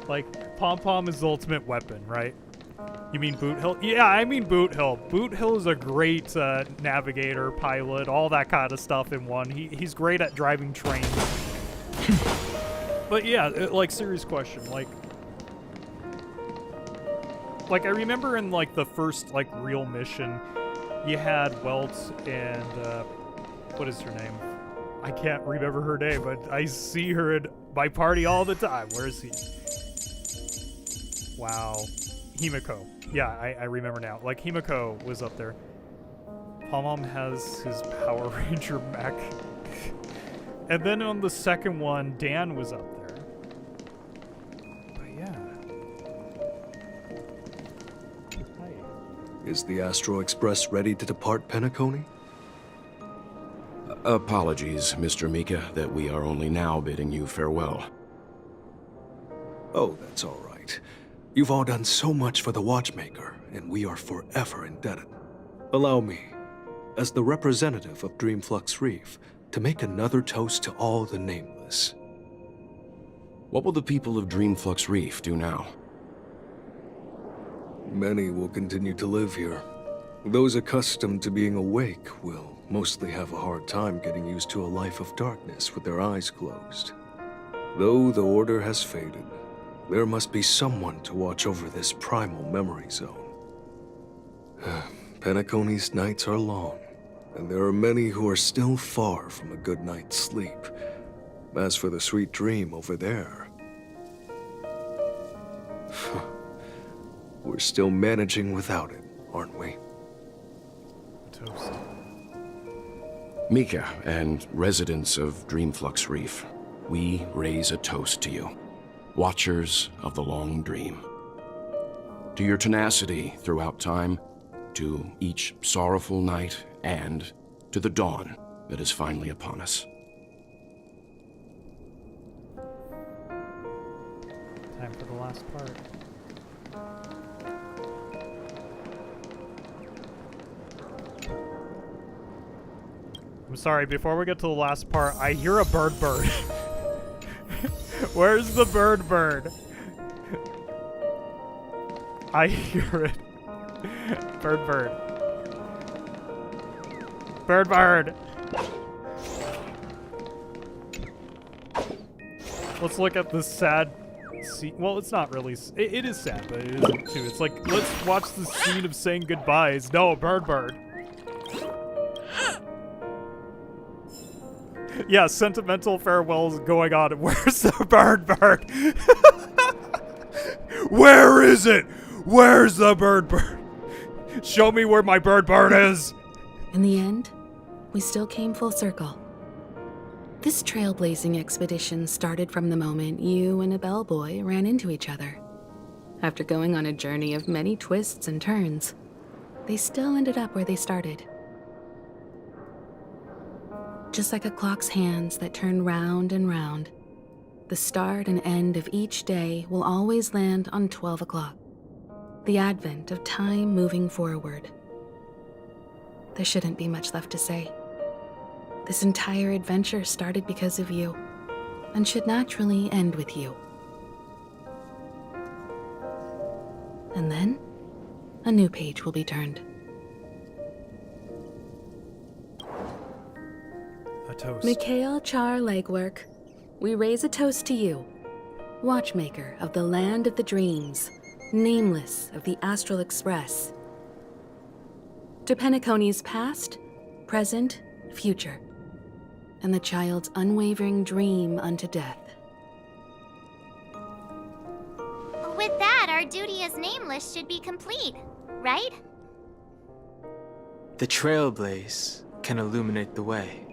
S1: Like, Pom-Pom is the ultimate weapon, right? You mean Boot Hill? Yeah, I mean Boot Hill. Boot Hill is a great navigator, pilot, all that kind of stuff in one. He's great at driving trains. But yeah, like, serious question. Like I remember in, like, the first, like, real mission, you had Welt and, what is her name? I can't remember her name, but I see her in my party all the time. Where is he? Wow. Himiko. Yeah, I remember now. Like, Himiko was up there. Pom-Pom has his Power Ranger mech. And then on the second one, Dan was up there. But yeah. Hi.
S7: Is the Astro Express ready to depart Penacony?
S12: Apologies, Mr. Mika, that we are only now bidding you farewell.
S7: Oh, that's all right. You've all done so much for the Watchmaker, and we are forever indebted. Allow me, as the representative of Dreamflux Reef, to make another toast to all the nameless.
S12: What will the people of Dreamflux Reef do now?
S7: Many will continue to live here. Those accustomed to being awake will mostly have a hard time getting used to a life of darkness with their eyes closed. Though the order has faded, there must be someone to watch over this primal memory zone. Penacony's nights are long, and there are many who are still far from a good night's sleep. As for the sweet dream over there, we're still managing without it, aren't we?
S1: Toast.
S12: Mika and residents of Dreamflux Reef, we raise a toast to you, watchers of the long dream. To your tenacity throughout time, to each sorrowful night, and to the dawn that is finally upon us.
S1: Time for the last part. I'm sorry, before we get to the last part, I hear a bird. Where's the bird? I hear it. Bird. Let's look at this sad scene. Well, it's not really. It is sad, but it isn't too. It's like, let's watch the scene of saying goodbyes. No, bird. Yeah, sentimental farewells going on. Where's the bird? Where is it? Where's the bird? Show me where my bird is.
S10: In the end, we still came full circle. This trailblazing expedition started from the moment you and a bellboy ran into each other. After going on a journey of many twists and turns, they still ended up where they started. Just like a clock's hands that turn round and round, the start and end of each day will always land on 12 o'clock, the advent of time moving forward. There shouldn't be much left to say. This entire adventure started because of you, and should naturally end with you. And then, a new page will be turned.
S1: A toast.
S10: Mikhail Char Legwork, we raise a toast to you, watchmaker of the land of the dreams, nameless of the Astral Express. To Penacony's past, present, future, and the child's unwavering dream unto death.
S6: With that, our duty as nameless should be complete, right?
S11: The trailblaze can illuminate the way.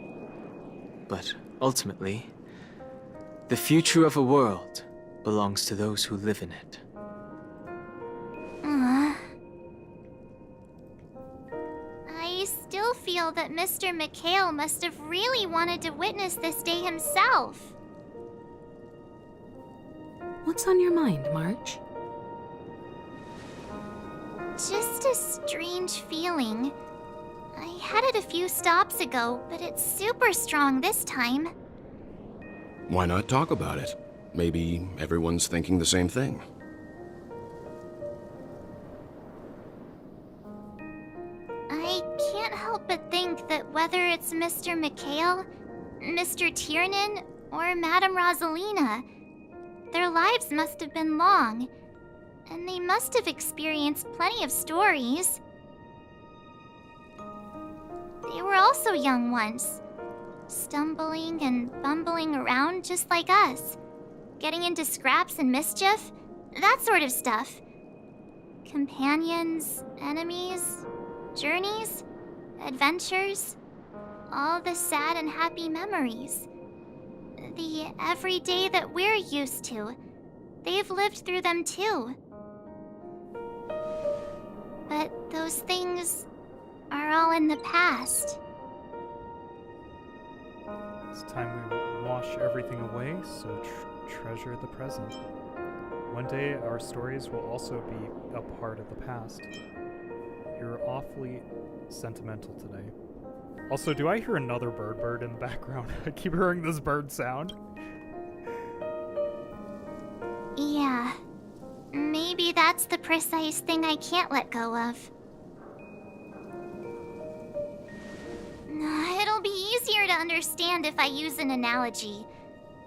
S11: But ultimately, the future of a world belongs to those who live in it.
S6: I still feel that Mr. Mikhail must have really wanted to witness this day himself.
S10: What's on your mind, March?
S6: Just a strange feeling. I had it a few stops ago, but it's super strong this time.
S12: Why not talk about it? Maybe everyone's thinking the same thing.
S6: I can't help but think that whether it's Mr. Mikhail, Mr. Tiernan, or Madame Rosalina, their lives must have been long, and they must have experienced plenty of stories. They were also young once, stumbling and bumbling around just like us, getting into scraps and mischief, that sort of stuff. Companions, enemies, journeys, adventures, all the sad and happy memories. The everyday that we're used to, they've lived through them too. But those things are all in the past.
S1: It's time we wash everything away, so treasure the present. One day, our stories will also be a part of the past. You're awfully sentimental today. Also, do I hear another bird in the background? I keep hearing this bird sound.
S6: Yeah. Maybe that's the precise thing I can't let go of. It'll be easier to understand if I use an analogy.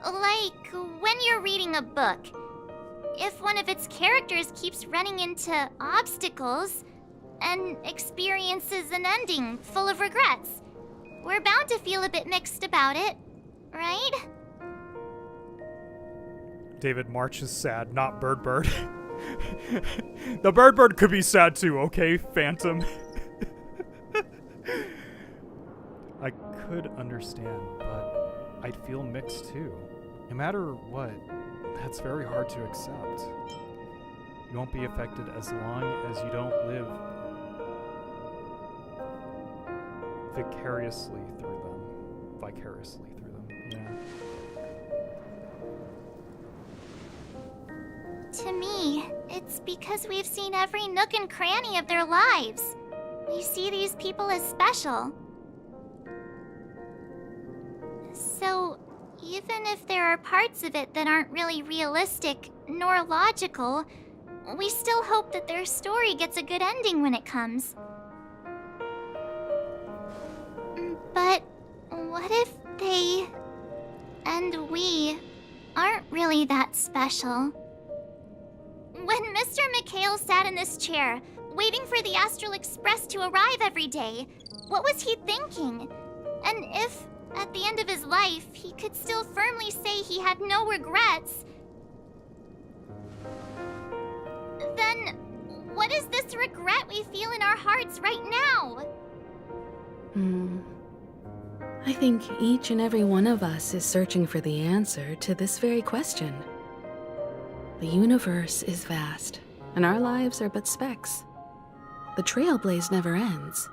S6: Like when you're reading a book. If one of its characters keeps running into obstacles and experiences an ending full of regrets, we're bound to feel a bit mixed about it, right?
S1: David, March is sad, not Bird. The Bird could be sad too, okay, Phantom? I could understand, but I'd feel mixed too. No matter what, that's very hard to accept. You won't be affected as long as you don't live vicariously through them. Yeah.
S6: To me, it's because we've seen every nook and cranny of their lives. We see these people as special. So, even if there are parts of it that aren't really realistic nor logical, we still hope that their story gets a good ending when it comes. But what if they and we aren't really that special? When Mr. Mikhail sat in this chair, waiting for the Astral Express to arrive every day, what was he thinking? And if, at the end of his life, he could still firmly say he had no regrets, then what is this regret we feel in our hearts right now?
S10: I think each and every one of us is searching for the answer to this very question. The universe is vast, and our lives are but specks. The trailblaze never ends,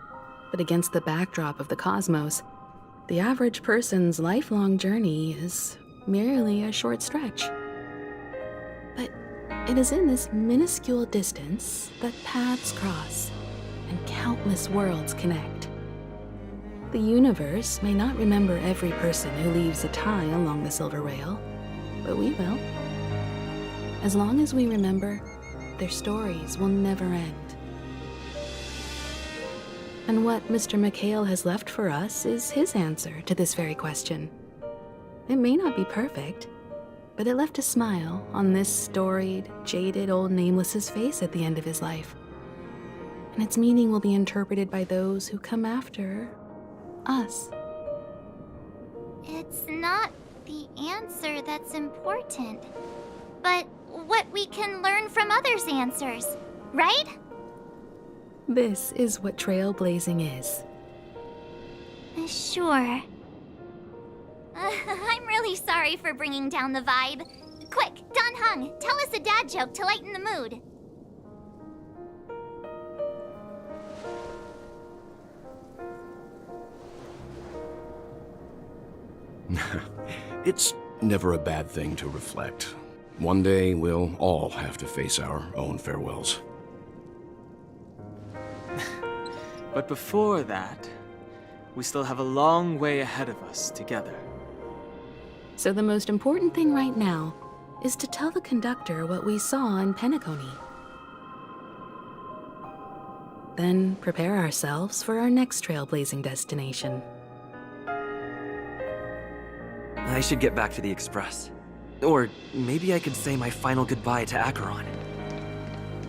S10: but against the backdrop of the cosmos, the average person's lifelong journey is merely a short stretch. But it is in this minuscule distance that paths cross and countless worlds connect. The universe may not remember every person who leaves a tie along the silver rail, but we will. As long as we remember, their stories will never end. And what Mr. McHale has left for us is his answer to this very question. It may not be perfect, but it left a smile on this storied, jaded old Nameless's face at the end of his life. And its meaning will be interpreted by those who come after us.
S6: It's not the answer that's important, but what we can learn from others' answers, right?
S10: This is what trailblazing is.
S6: Sure. I'm really sorry for bringing down the vibe. Quick, Don Hung, tell us a dad joke to lighten the mood.
S12: It's never a bad thing to reflect. One day, we'll all have to face our own farewells.
S11: But before that, we still have a long way ahead of us together.
S10: So the most important thing right now is to tell the conductor what we saw in Penacony. Then prepare ourselves for our next trailblazing destination.
S3: I should get back to the Express. Or maybe I could say my final goodbye to Acheron.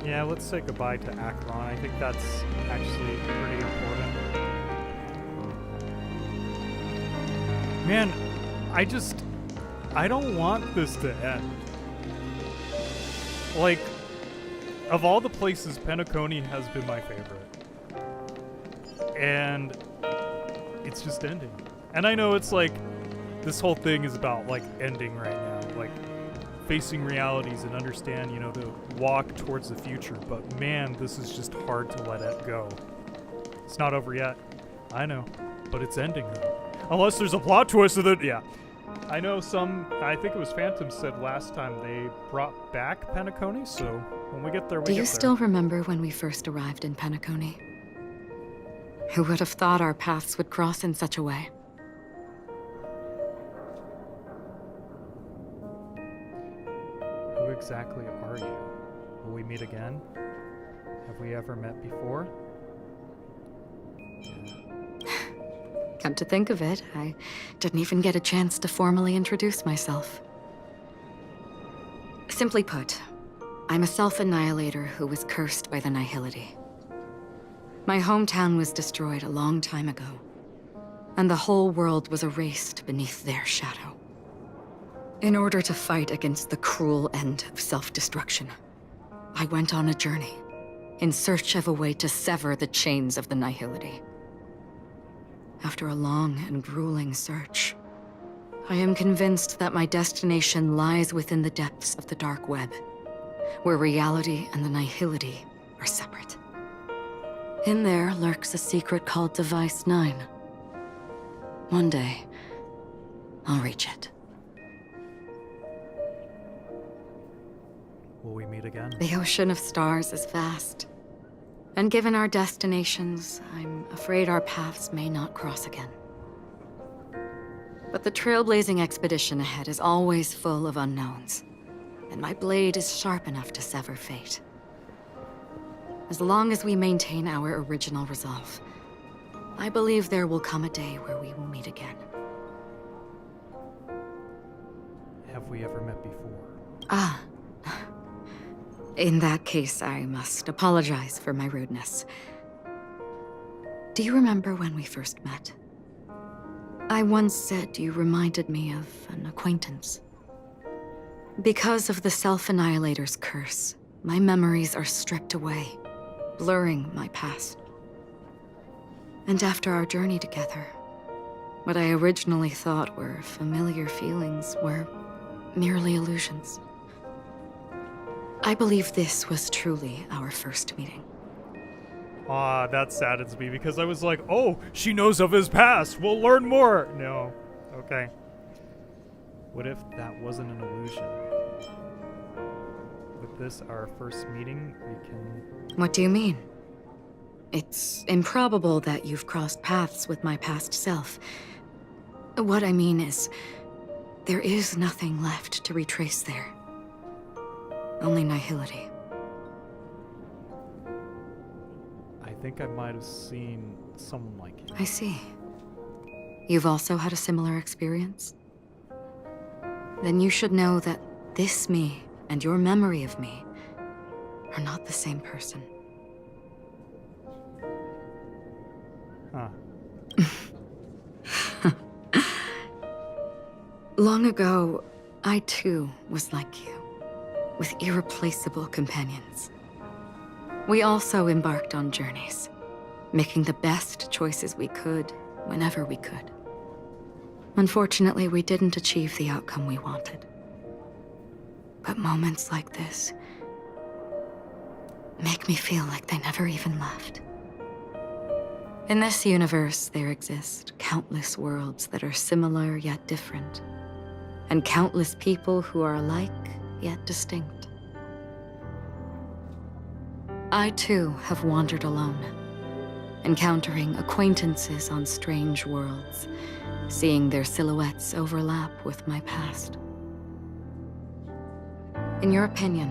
S1: Yeah, let's say goodbye to Acheron. I think that's actually pretty important. Man, I don't want this to end. Like, of all the places, Penacony has been my favorite. And it's just ending. And I know it's like, this whole thing is about, like, ending right now. Like, facing realities and understand, you know, to walk towards the future. But man, this is just hard to let it go. It's not over yet. I know. But it's ending though. Unless there's a plot twist of it. Yeah. I know I think it was Phantom said last time they brought back Penacony, so when we get there, we get there.
S9: Do you still remember when we first arrived in Penacony? Who would have thought our paths would cross in such a way?
S1: Who exactly are you? Will we meet again? Have we ever met before?
S9: Come to think of it, I didn't even get a chance to formally introduce myself. Simply put, I'm a self-annihilator who was cursed by the Nihility. My hometown was destroyed a long time ago, and the whole world was erased beneath their shadow. In order to fight against the cruel end of self-destruction, I went on a journey in search of a way to sever the chains of the Nihility. After a long and grueling search, I am convinced that my destination lies within the depths of the dark web, where reality and the Nihility are separate. In there lurks a secret called Device 9. One day, I'll reach it.
S1: Will we meet again?
S9: The ocean of stars is vast. And given our destinations, I'm afraid our paths may not cross again. But the trailblazing expedition ahead is always full of unknowns, and my blade is sharp enough to sever fate. As long as we maintain our original resolve, I believe there will come a day where we will meet again.
S1: Have we ever met before?
S9: Ah. In that case, I must apologize for my rudeness. Do you remember when we first met? I once said you reminded me of an acquaintance. Because of the Self-Annihilator's curse, my memories are stripped away, blurring my past. And after our journey together, what I originally thought were familiar feelings were merely illusions. I believe this was truly our first meeting.
S1: Ah, that saddens me because I was like, oh, she knows of his past. We'll learn more. No. Okay. What if that wasn't an illusion? With this, our first meeting, we can...
S9: What do you mean? It's improbable that you've crossed paths with my past self. What I mean is, there is nothing left to retrace there. Only Nihility.
S1: think I might have seen someone like you.
S9: I see. You've also had a similar experience? Then you should know that this me and your memory of me are not the same person.
S1: Huh.
S9: Long ago, I too was like you, with irreplaceable companions. We also embarked on journeys, making the best choices we could, whenever we could. Unfortunately, we didn't achieve the outcome we wanted. But moments like this make me feel like they never even left. In this universe, there exist countless worlds that are similar yet different, and countless people who are alike yet distinct. I too have wandered alone, encountering acquaintances on strange worlds, seeing their silhouettes overlap with my past. In your opinion,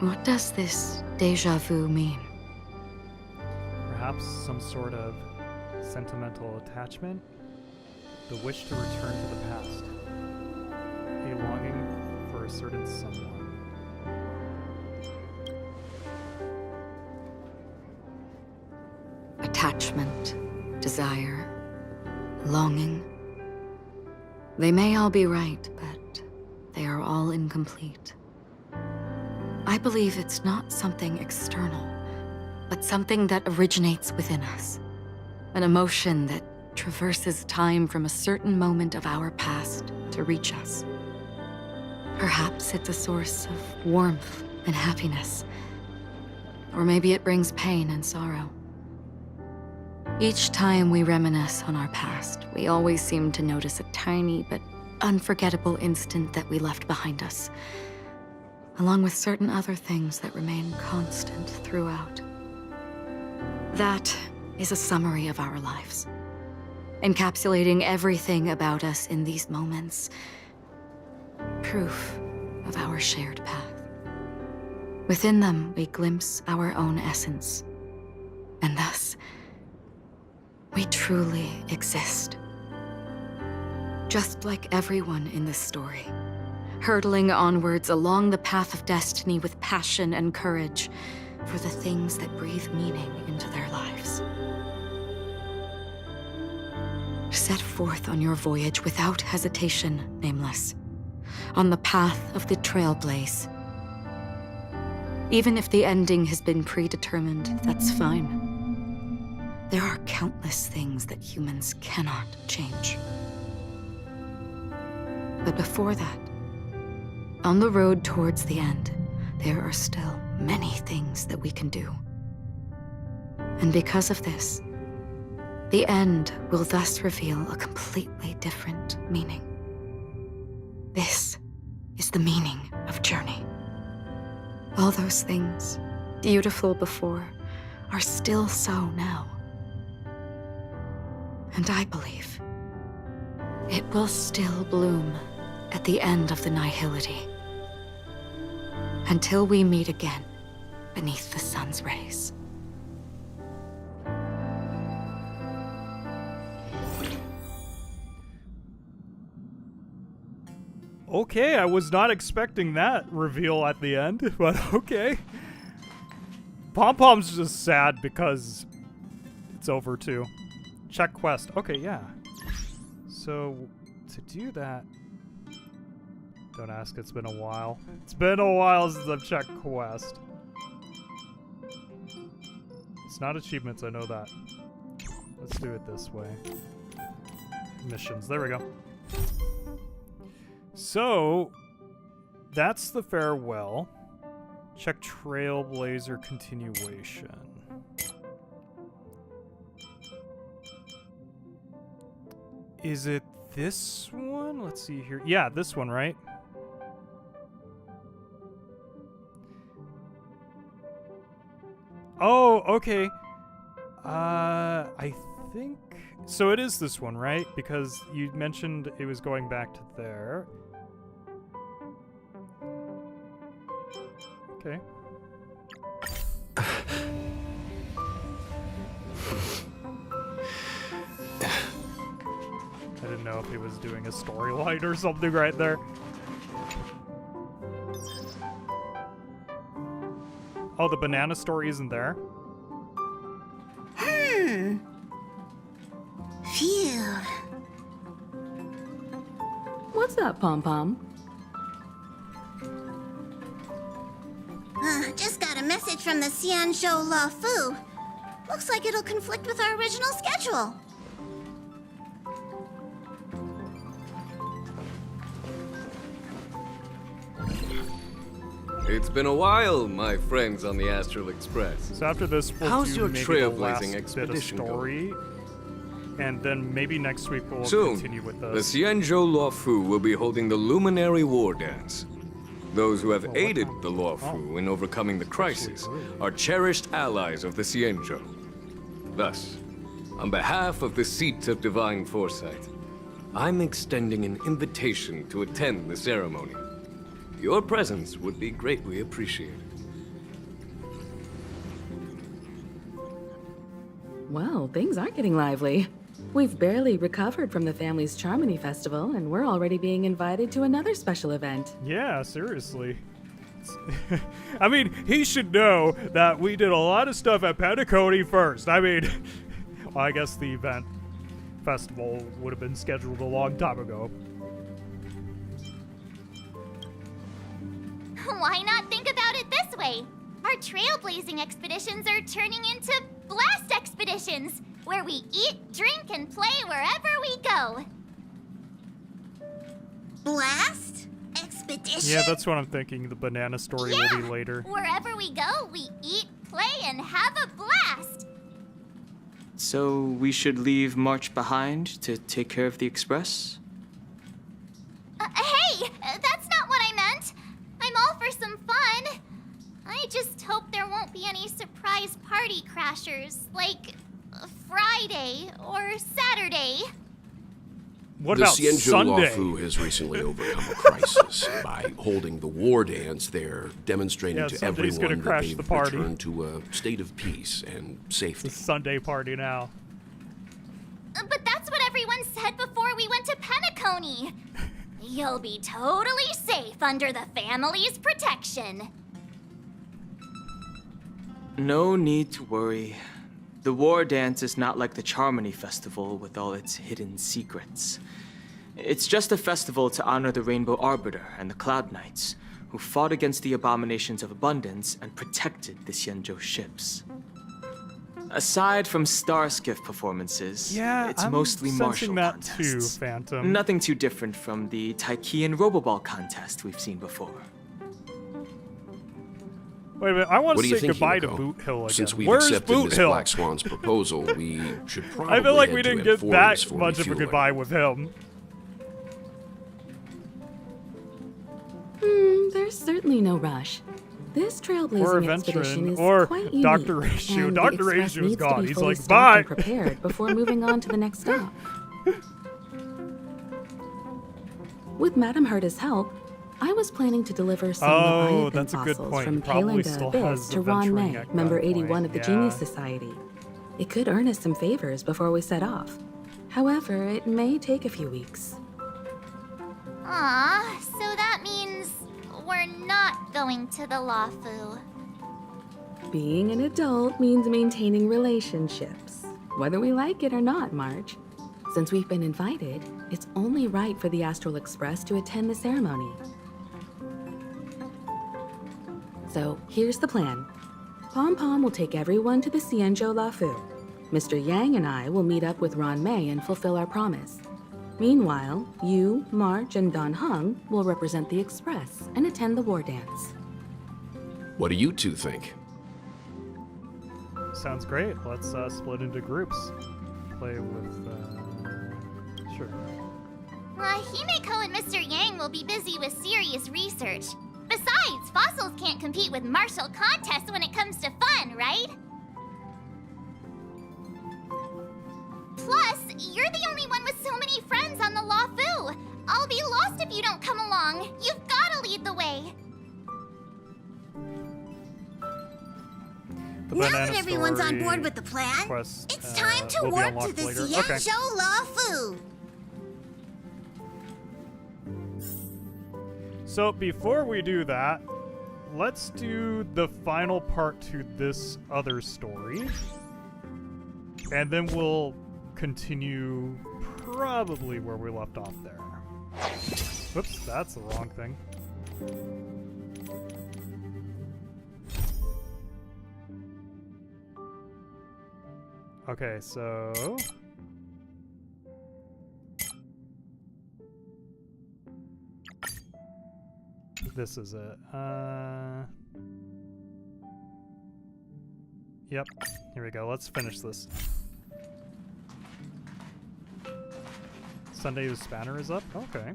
S9: what does this déjà vu mean?
S1: Perhaps some sort of sentimental attachment? The wish to return to the past. A longing for a certain someone.
S9: Attachment, desire, longing. They may all be right, but they are all incomplete. I believe it's not something external, but something that originates within us. An emotion that traverses time from a certain moment of our past to reach us. Perhaps it's a source of warmth and happiness. Or maybe it brings pain and sorrow. Each time we reminisce on our past, we always seem to notice a tiny but unforgettable instant that we left behind us, along with certain other things that remain constant throughout. That is a summary of our lives, encapsulating everything about us in these moments. Proof of our shared path. Within them, we glimpse our own essence, and thus, we truly exist. Just like everyone in this story, hurtling onwards along the path of destiny with passion and courage for the things that breathe meaning into their lives. Set forth on your voyage without hesitation, Nameless, on the path of the Trailblaze. Even if the ending has been predetermined, that's fine. There are countless things that humans cannot change. But before that, on the road towards the end, there are still many things that we can do. And because of this, the end will thus reveal a completely different meaning. This is the meaning of journey. All those things, beautiful before, are still so now. And I believe it will still bloom at the end of the nihility, until we meet again beneath the sun's rays.
S1: Okay, I was not expecting that reveal at the end, but okay. Pom-Pom's just sad because it's over too. Check quest. Okay, yeah. So, to do that... Don't ask, it's been a while. It's been a while since I've checked quest. It's not achievements, I know that. Let's do it this way. Missions, there we go. So, that's the farewell. Check Trailblazer continuation. Is it this one? Let's see here. Yeah, this one, right? Oh, okay. I think... So it is this one, right? Because you mentioned it was going back to there. Okay. know if he was doing a storyline or something right there. Oh, the banana story isn't there?
S6: Phew.
S10: What's up, Pom Pom?
S6: Just got a message from the Xianzhou La Fu. Looks like it'll conflict with our original schedule.
S7: It's been a while, my friends on the Astral Express.
S1: So after this, we'll
S7: How's
S1: do
S7: your
S1: maybe
S7: trailblazing
S1: the last bit of
S7: expedition
S1: story, and then maybe next week we'll
S7: Soon,
S1: continue with
S7: the
S1: the
S7: Xianzhou Luofu will be holding the Luminary War Dance. Those who have aided the Luofu in overcoming the crisis are cherished allies of the Xianzhou. Thus, on behalf of the Seat of Divine Foresight, I'm extending an invitation to attend the ceremony. Your presence would be greatly appreciated.
S10: Well, things are getting lively. We've barely recovered from the family's Charmony Festival, and we're already being invited to another special event.
S1: Yeah, seriously. I mean, he should know that we did a lot of stuff at Penacony first. I mean, well, I guess the event festival would have been scheduled a long time ago.
S2: Why not think about it this way? Our trailblazing expeditions are turning into blast expeditions, where we eat, drink, and play wherever we go.
S6: Blast? Expedition?
S1: Yeah, that's what I'm thinking. The banana story will be later.
S2: Wherever we go, we eat, play, and have a blast.
S11: So we should leave March behind to take care of the Express?
S2: Hey, that's not what I meant. I'm all for some fun. I just hope there won't be any surprise party crashers, like Friday or Saturday.
S1: What
S12: the
S1: about
S12: Xianzhou
S1: Sunday?
S12: Luofu has recently overcome a crisis by holding the war dance there, demonstrating to
S1: Sunday's gonna
S12: everyone that
S1: crash
S12: they've
S1: the party.
S12: returned to a state of peace and safety.
S1: It's a Sunday party now.
S2: But that's what everyone said before we went to Penacony. You'll be totally safe under the family's protection.
S11: No need to worry. The war dance is not like the Charmony Festival with all its hidden secrets. It's just a festival to honor the Rainbow Arbiter and the Cloud Knights, who fought against the abominations of abundance and protected the Xianzhou ships. Aside from star skiff performances, it's
S1: I'm
S11: mostly
S1: sensing
S11: martial
S1: that
S11: contests.
S1: too, Phantom.
S11: Nothing too different from the Taikian Roboball contest we've seen before.
S1: Wait a minute, I want
S12: What
S1: to
S12: do you
S1: say
S12: think,
S1: goodbye to
S12: Himiko?
S1: Boot Hill again.
S12: Since we've
S1: Where's
S12: accepted
S1: Boot
S12: Miss
S1: Hill?
S12: Black Swan's proposal, we should probably
S1: I feel like we
S12: head to
S1: didn't get
S12: Emporiums
S1: that
S12: for
S1: much of a
S12: refueling.
S1: goodbye with him.
S10: There's certainly no rush. This
S1: Or
S10: trailblazing expedition
S1: Adventurin,
S10: is
S1: or
S10: quite unique,
S1: Dr. Ratio.
S10: and
S1: Dr.
S10: the Express
S1: Ratio is
S10: needs to
S1: gone.
S10: be
S1: He's
S10: fully
S1: like,
S10: stocked
S1: bye.
S10: and prepared before moving on to the next stop. With Madame Herta's help, I was planning to deliver some Leviathan
S1: that's a good
S10: fossils
S1: point.
S10: from
S1: He probably
S10: Kalinga
S1: still
S10: Abyss
S1: has
S10: to Ron
S1: adventuring
S10: May,
S1: at
S10: member
S1: gunpoint,
S10: 81 of the
S1: yeah.
S10: Genius Society. It could earn us some favors before we set off. However, it may take a few weeks.
S2: Aw, so that means we're not going to the Lafu.
S10: Being an adult means maintaining relationships, whether we like it or not, Marge. Since we've been invited, it's only right for the Astral Express to attend the ceremony. So, here's the plan. Pom Pom will take everyone to the Xianzhou Lafu. Mr. Yang and I will meet up with Ron May and fulfill our promise. Meanwhile, you, Marge, and Don Hung will represent the Express and attend the war dance.
S12: What do you two think?
S1: Sounds great. Let's split into groups. Play with, sure.
S2: Himeko and Mr. Yang will be busy with serious research. Besides, fossils can't compete with martial contests when it comes to fun, right? Plus, you're the only one with so many friends on the Lafu. I'll be lost if you don't come along. You've gotta lead the way.
S1: The
S6: Now
S1: banana
S6: that everyone's on
S1: story
S6: board with the plan,
S1: quest,
S6: it's time to
S1: will be
S6: warp to
S1: unlocked
S6: the
S1: later. Okay.
S6: Xianzhou Lafu.
S1: So before we do that, let's do the final part to this other story. And then we'll continue probably where we left off there. Whoops, that's the wrong thing. Okay, so... this is it. Yep, here we go. Let's finish this. Sunday the Spanner is up? Okay.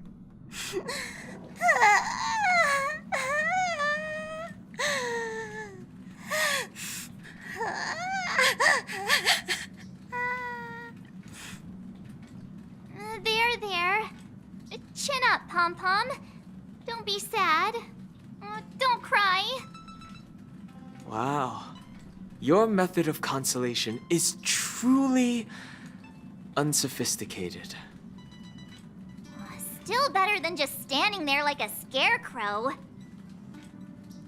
S6: There. Chin up, Pom-Pom. Don't be sad. Don't cry.
S11: Wow. Your method of consolation is truly unsophisticated.
S6: Still better than just standing there like a scarecrow.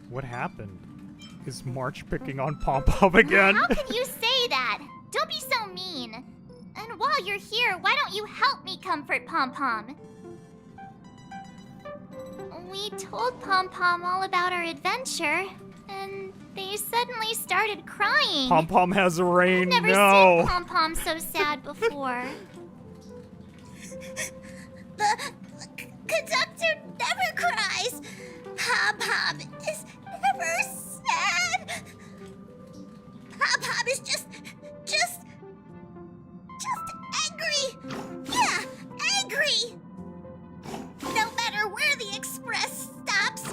S1: What happened? Is March picking on Pom-Pom again?
S6: How can you say that? Don't be so mean. And while you're here, why don't you help me comfort Pom-Pom? We told Pom-Pom all about our adventure, and they suddenly started crying.
S1: Pom-Pom has a rain,
S6: I've never
S1: no!
S6: seen Pom-Pom so sad before.
S13: The conductor never cries. Pom-Pom is never sad. Pom-Pom is just angry. Yeah, angry. No matter where the express stops,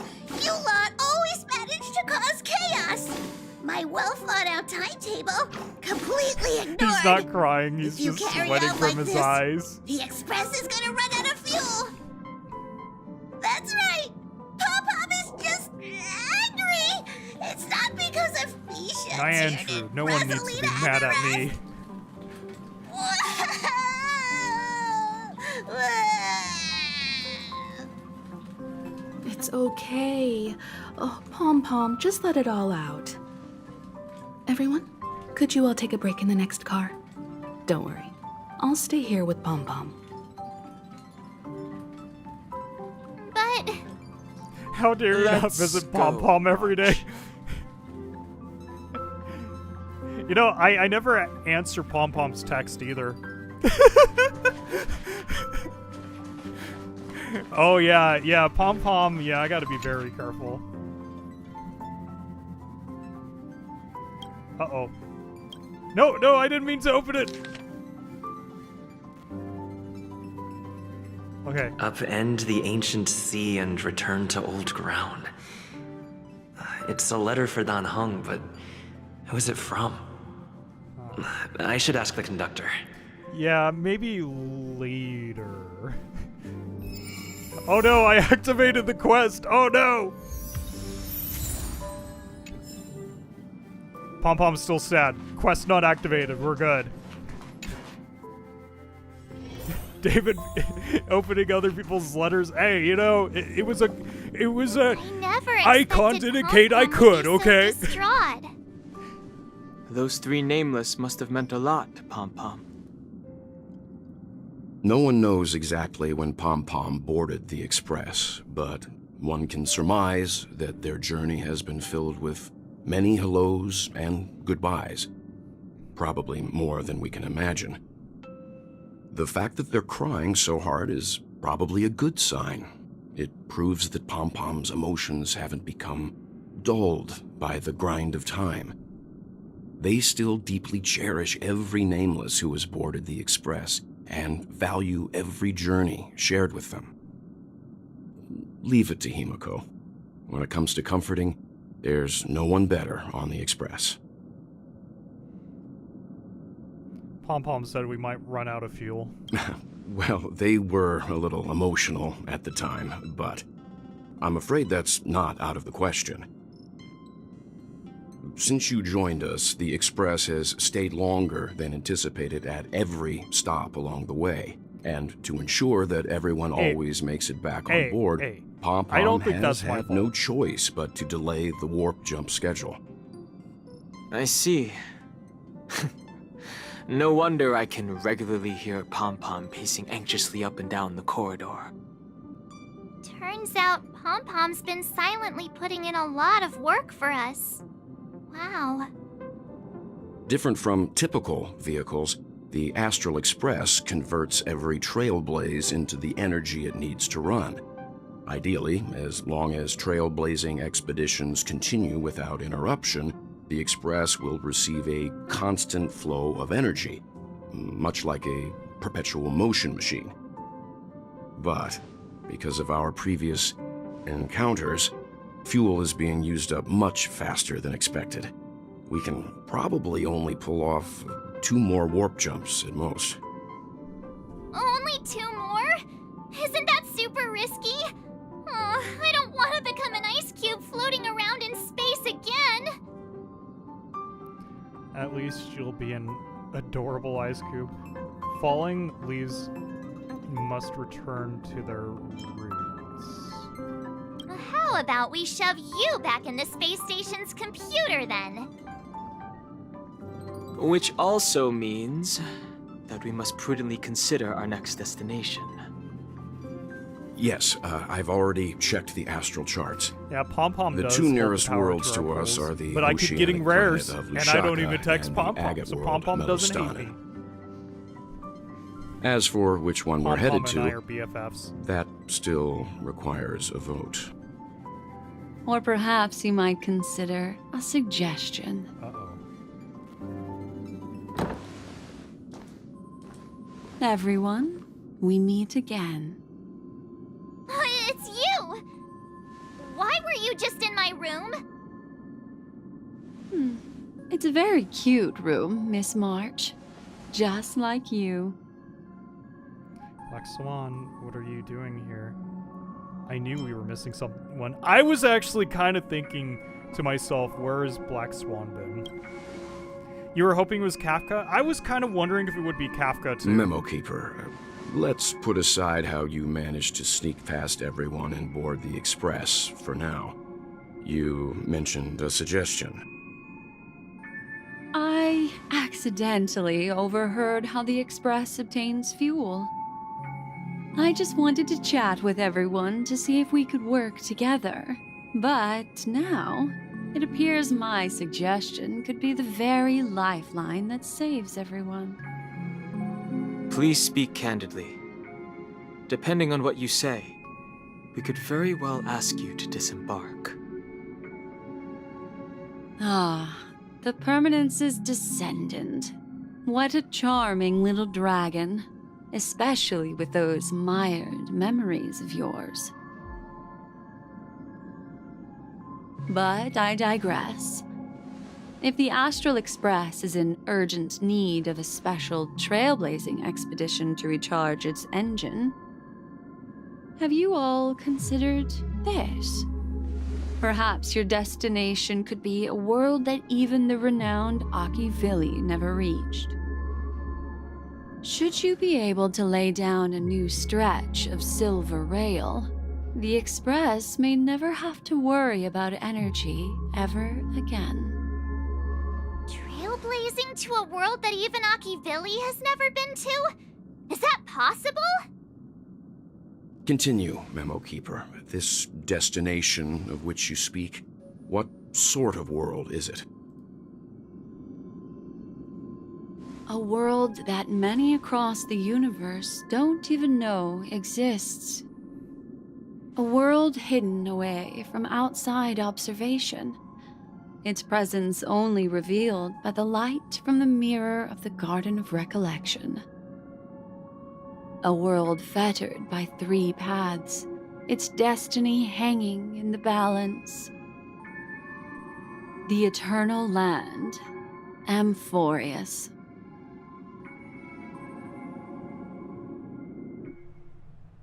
S13: you lot always manage to cause chaos. My well-thought-out timetable completely ignored.
S1: He's not crying, he's
S13: If you
S1: just
S13: carry
S1: sweating
S13: on
S1: from
S13: like
S1: his
S13: this,
S1: eyes.
S13: The express is gonna run out of fuel. That's right. Pom-Pom is just angry. It's not because of Misha.
S1: Andrew, no one needs to be mad at me.
S10: It's okay. Oh, Pom-Pom, just let it all out. Everyone, could you all take a break in the next car? Don't worry. I'll stay here with Pom-Pom.
S6: But...
S1: How dare you not visit Pom-Pom every day? You know, I never answer Pom-Pom's text either. Oh yeah, Pom-Pom, yeah, I gotta be very careful. Uh-oh. No, I didn't mean to open it! Okay.
S3: Upend the ancient sea and return to old ground. It's a letter for Dan Heng, but who is it from? I should ask the conductor.
S1: Yeah, maybe later. Oh no, I activated the quest! Oh no! Pom-Pom's still sad. Quest not activated, we're good. David opening other people's letters. Hey, you know, it was a icon to indicate I could, okay?
S6: So distraught.
S11: Those three nameless must have meant a lot to Pom-Pom.
S12: No one knows exactly when Pom-Pom boarded the Express, but one can surmise that their journey has been filled with many hellos and goodbyes. Probably more than we can imagine. The fact that they're crying so hard is probably a good sign. It proves that Pom-Pom's emotions haven't become dulled by the grind of time. They still deeply cherish every nameless who has boarded the Express and value every journey shared with them. Leave it to Himiko. When it comes to comforting, there's no one better on the Express.
S1: Pom-Pom said we might run out of fuel.
S12: Well, they were a little emotional at the time, but I'm afraid that's not out of the question. Since you joined us, the Express has stayed longer than anticipated at every stop along the way. And to ensure that everyone always makes it back on board,
S1: I don't think
S12: has
S1: that's my
S12: had
S1: fault.
S12: no choice but to delay the warp jump schedule.
S11: I see. No wonder I can regularly hear Pom-Pom pacing anxiously up and down the corridor.
S13: Turns out Pom-Pom's been silently putting in a lot of work for us. Wow.
S12: Different from typical vehicles, the Astral Express converts every trailblaze into the energy it needs to run. Ideally, as long as trailblazing expeditions continue without interruption, the Express will receive a constant flow of energy, much like a perpetual motion machine. But because of our previous encounters, fuel is being used up much faster than expected. We can probably only pull off 2 more warp jumps at most.
S13: Only 2 more? Isn't that super risky? Oh, I don't want to become an ice cube floating around in space again.
S1: At least you'll be an adorable ice cube. Falling leaves must return to their roots.
S13: How about we shove you back in the space station's computer then?
S11: Which also means that we must prudently consider our next destination.
S12: Yes, I've already checked the astral charts.
S1: Yeah, Pom-Pom
S12: The
S1: does
S12: 2
S1: hold
S12: nearest
S1: the power
S12: worlds
S1: to
S12: to
S1: our
S12: us
S1: goals,
S12: are the
S1: but I keep getting
S12: oceanic
S1: rares,
S12: planet of
S1: and I don't
S12: Lushaka
S1: even text
S12: and the
S1: Pom-Pom,
S12: agate
S1: so
S12: world
S1: Pom-Pom
S12: of
S1: doesn't hate
S12: Melostana.
S1: me.
S12: As for which one we're
S1: Pom-Pom
S12: headed
S1: and I
S12: to,
S1: are BFFs.
S12: that still requires a vote.
S10: Or perhaps you might consider a suggestion.
S1: Uh-oh.
S10: Everyone, we meet again.
S13: It's you! Why were you just in my room?
S10: It's a very cute room, Miss March. Just like you.
S1: Black Swan, what are you doing here? I knew we were missing someone. I was actually kind of thinking to myself, where has Black Swan been? You were hoping it was Kafka? I was kind of wondering if it would be Kafka too.
S12: Memo Keeper, let's put aside how you managed to sneak past everyone and board the Express for now. You mentioned a suggestion.
S10: I accidentally overheard how the Express obtains fuel. I just wanted to chat with everyone to see if we could work together. But now, it appears my suggestion could be the very lifeline that saves everyone.
S11: Please speak candidly. Depending on what you say, we could very well ask you to disembark.
S10: Ah, the Permanence's descendant. What a charming little dragon. Especially with those mired memories of yours. But I digress. If the Astral Express is in urgent need of a special trailblazing expedition to recharge its engine, have you all considered this? Perhaps your destination could be a world that even the renowned Akivili never reached. Should you be able to lay down a new stretch of silver rail, the Express may never have to worry about energy ever again.
S13: Trailblazing to a world that even Akivili has never been to? Is that possible?
S12: Continue, Memo Keeper. This destination of which you speak, what sort of world is it?
S10: A world that many across the universe don't even know exists. A world hidden away from outside observation. Its presence only revealed by the light from the mirror of the Garden of Recollection. A world fettered by 3 paths, its destiny hanging in the balance. The Eternal Land, Amphorius.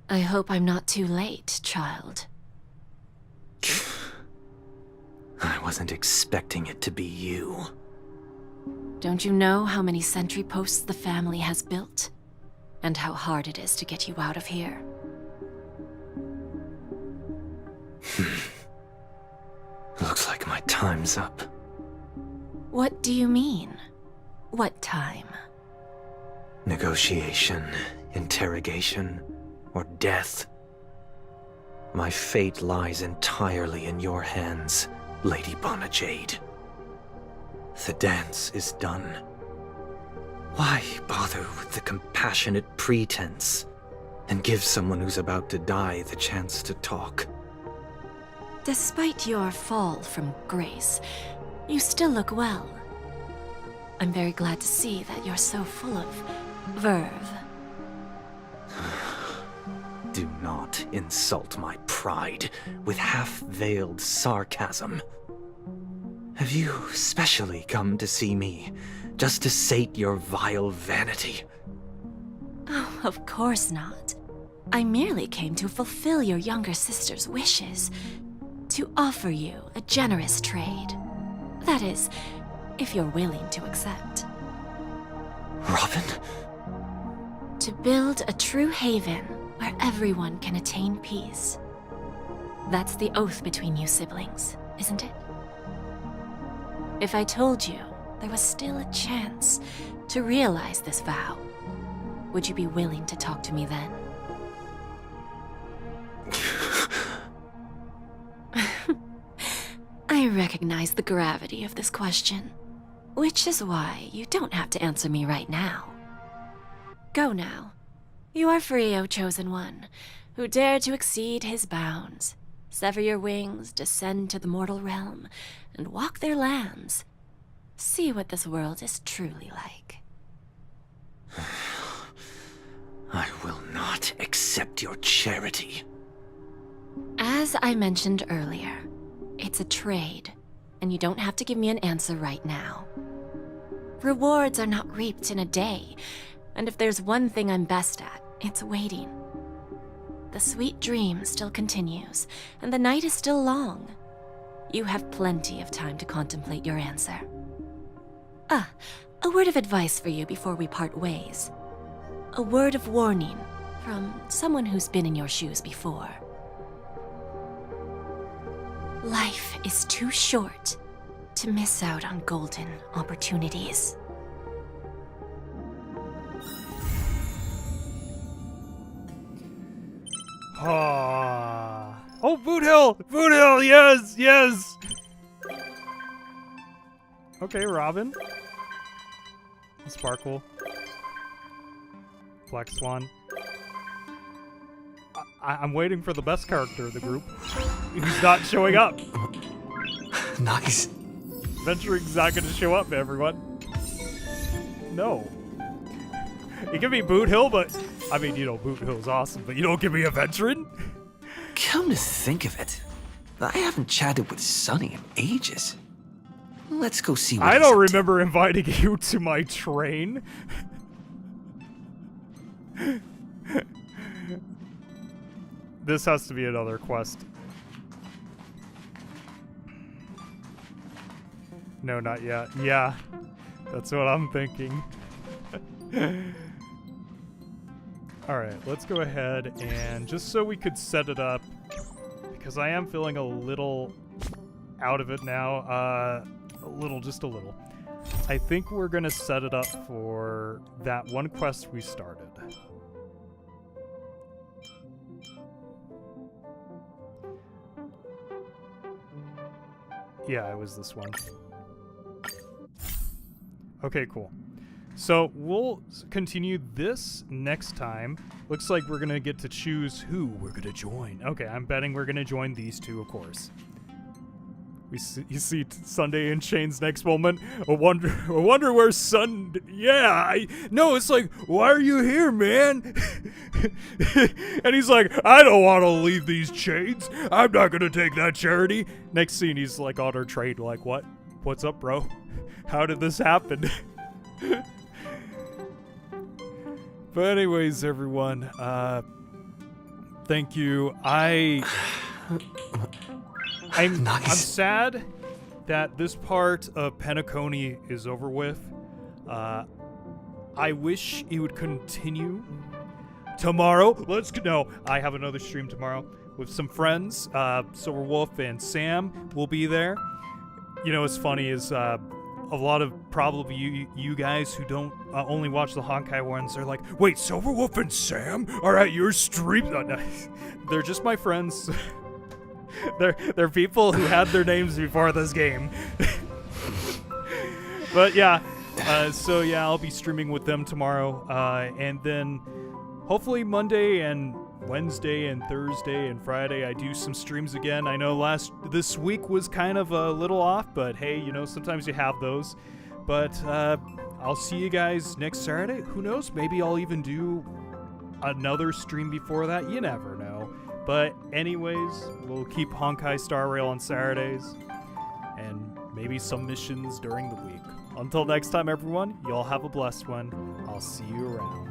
S2: I hope I'm not too late, child.
S3: I wasn't expecting it to be you.
S2: Don't you know how many sentry posts the family has built? And how hard it is to get you out of here?
S3: Looks like my time's up.
S10: What do you mean? What time?
S3: Negotiation, interrogation, or death. My fate lies entirely in your hands, Lady Bonajade. The dance is done. Why bother with the compassionate pretense and give someone who's about to die the chance to talk?
S10: Despite your fall from grace, you still look well. I'm very glad to see that you're so full of verve.
S3: Do not insult my pride with half-veiled sarcasm. Have you specially come to see me just to sate your vile vanity?
S10: Oh, of course not. I merely came to fulfill your younger sister's wishes, to offer you a generous trade. That is, if you're willing to accept.
S3: Robin?
S10: To build a true haven where everyone can attain peace. That's the oath between you siblings, isn't it? If I told you there was still a chance to realize this vow, would you be willing to talk to me then? I recognize the gravity of this question, which is why you don't have to answer me right now. Go now. You are free, O Chosen One, who dare to exceed his bounds, sever your wings, descend to the mortal realm, and walk their lands. See what this world is truly like.
S3: I will not accept your charity.
S10: As I mentioned earlier, it's a trade, and you don't have to give me an answer right now. Rewards are not reaped in a day, and if there's one thing I'm best at, it's waiting. The sweet dream still continues, and the night is still long. You have plenty of time to contemplate your answer. A word of advice for you before we part ways. A word of warning from someone who's been in your shoes before. Life is too short to miss out on golden opportunities.
S1: Oh, Boot Hill! Boot Hill, yes, yes! Okay, Robin. Sparkle. Black Swan. I'm waiting for the best character of the group. He's not showing up.
S3: Nice.
S1: Venturing's not going to show up, everyone. No. You give me Boot Hill, but... I mean, you know, Boot Hill's awesome, but you don't give me a Venturing?
S3: Come to think of it, I haven't chatted with Sunny in ages. Let's go see what
S1: I
S3: he's
S1: don't
S3: up to.
S1: remember inviting you to my train. This has to be another quest. No, not yet. Yeah, that's what I'm thinking. Alright, let's go ahead and just so we could set it up, because I am feeling a little out of it now. Just a little. I think we're gonna set it up for that one quest we started. Yeah, it was this one. Okay, cool. So we'll continue this next time. Looks like we're gonna get to choose who we're gonna join. Okay, I'm betting we're gonna join these two, of course. You see Sunday in Shane's next moment. I wonder where no, it's like, why are you here, man? And he's like, I don't want to leave these chains. I'm not gonna take that charity. Next scene, he's like on our trade. Like, what? What's up, bro? How did this happen? But anyways, everyone, thank you. I'm sad that this part of Penacony is over with. I wish it would continue tomorrow. No, I have another stream tomorrow. with some friends. Silver Wolf and Sam will be there. You know, what's funny is a lot of probably you guys who don't only watch the Honkai ones are like, wait, Silver Wolf and Sam are at your stream? No. They're just my friends. they're people who had their names before this game. But yeah, so yeah, I'll be streaming with them tomorrow, and then hopefully Monday and Wednesday and Thursday and Friday I do some streams again. I know this week was kind of a little off, but hey, you know, sometimes you have those. But I'll see you guys next Saturday. Who knows? Maybe I'll even do another stream before that. You never know. But anyways, we'll keep Honkai Star Rail on Saturdays and maybe some missions during the week. Until next time, everyone, y'all have a blessed one. I'll see you around.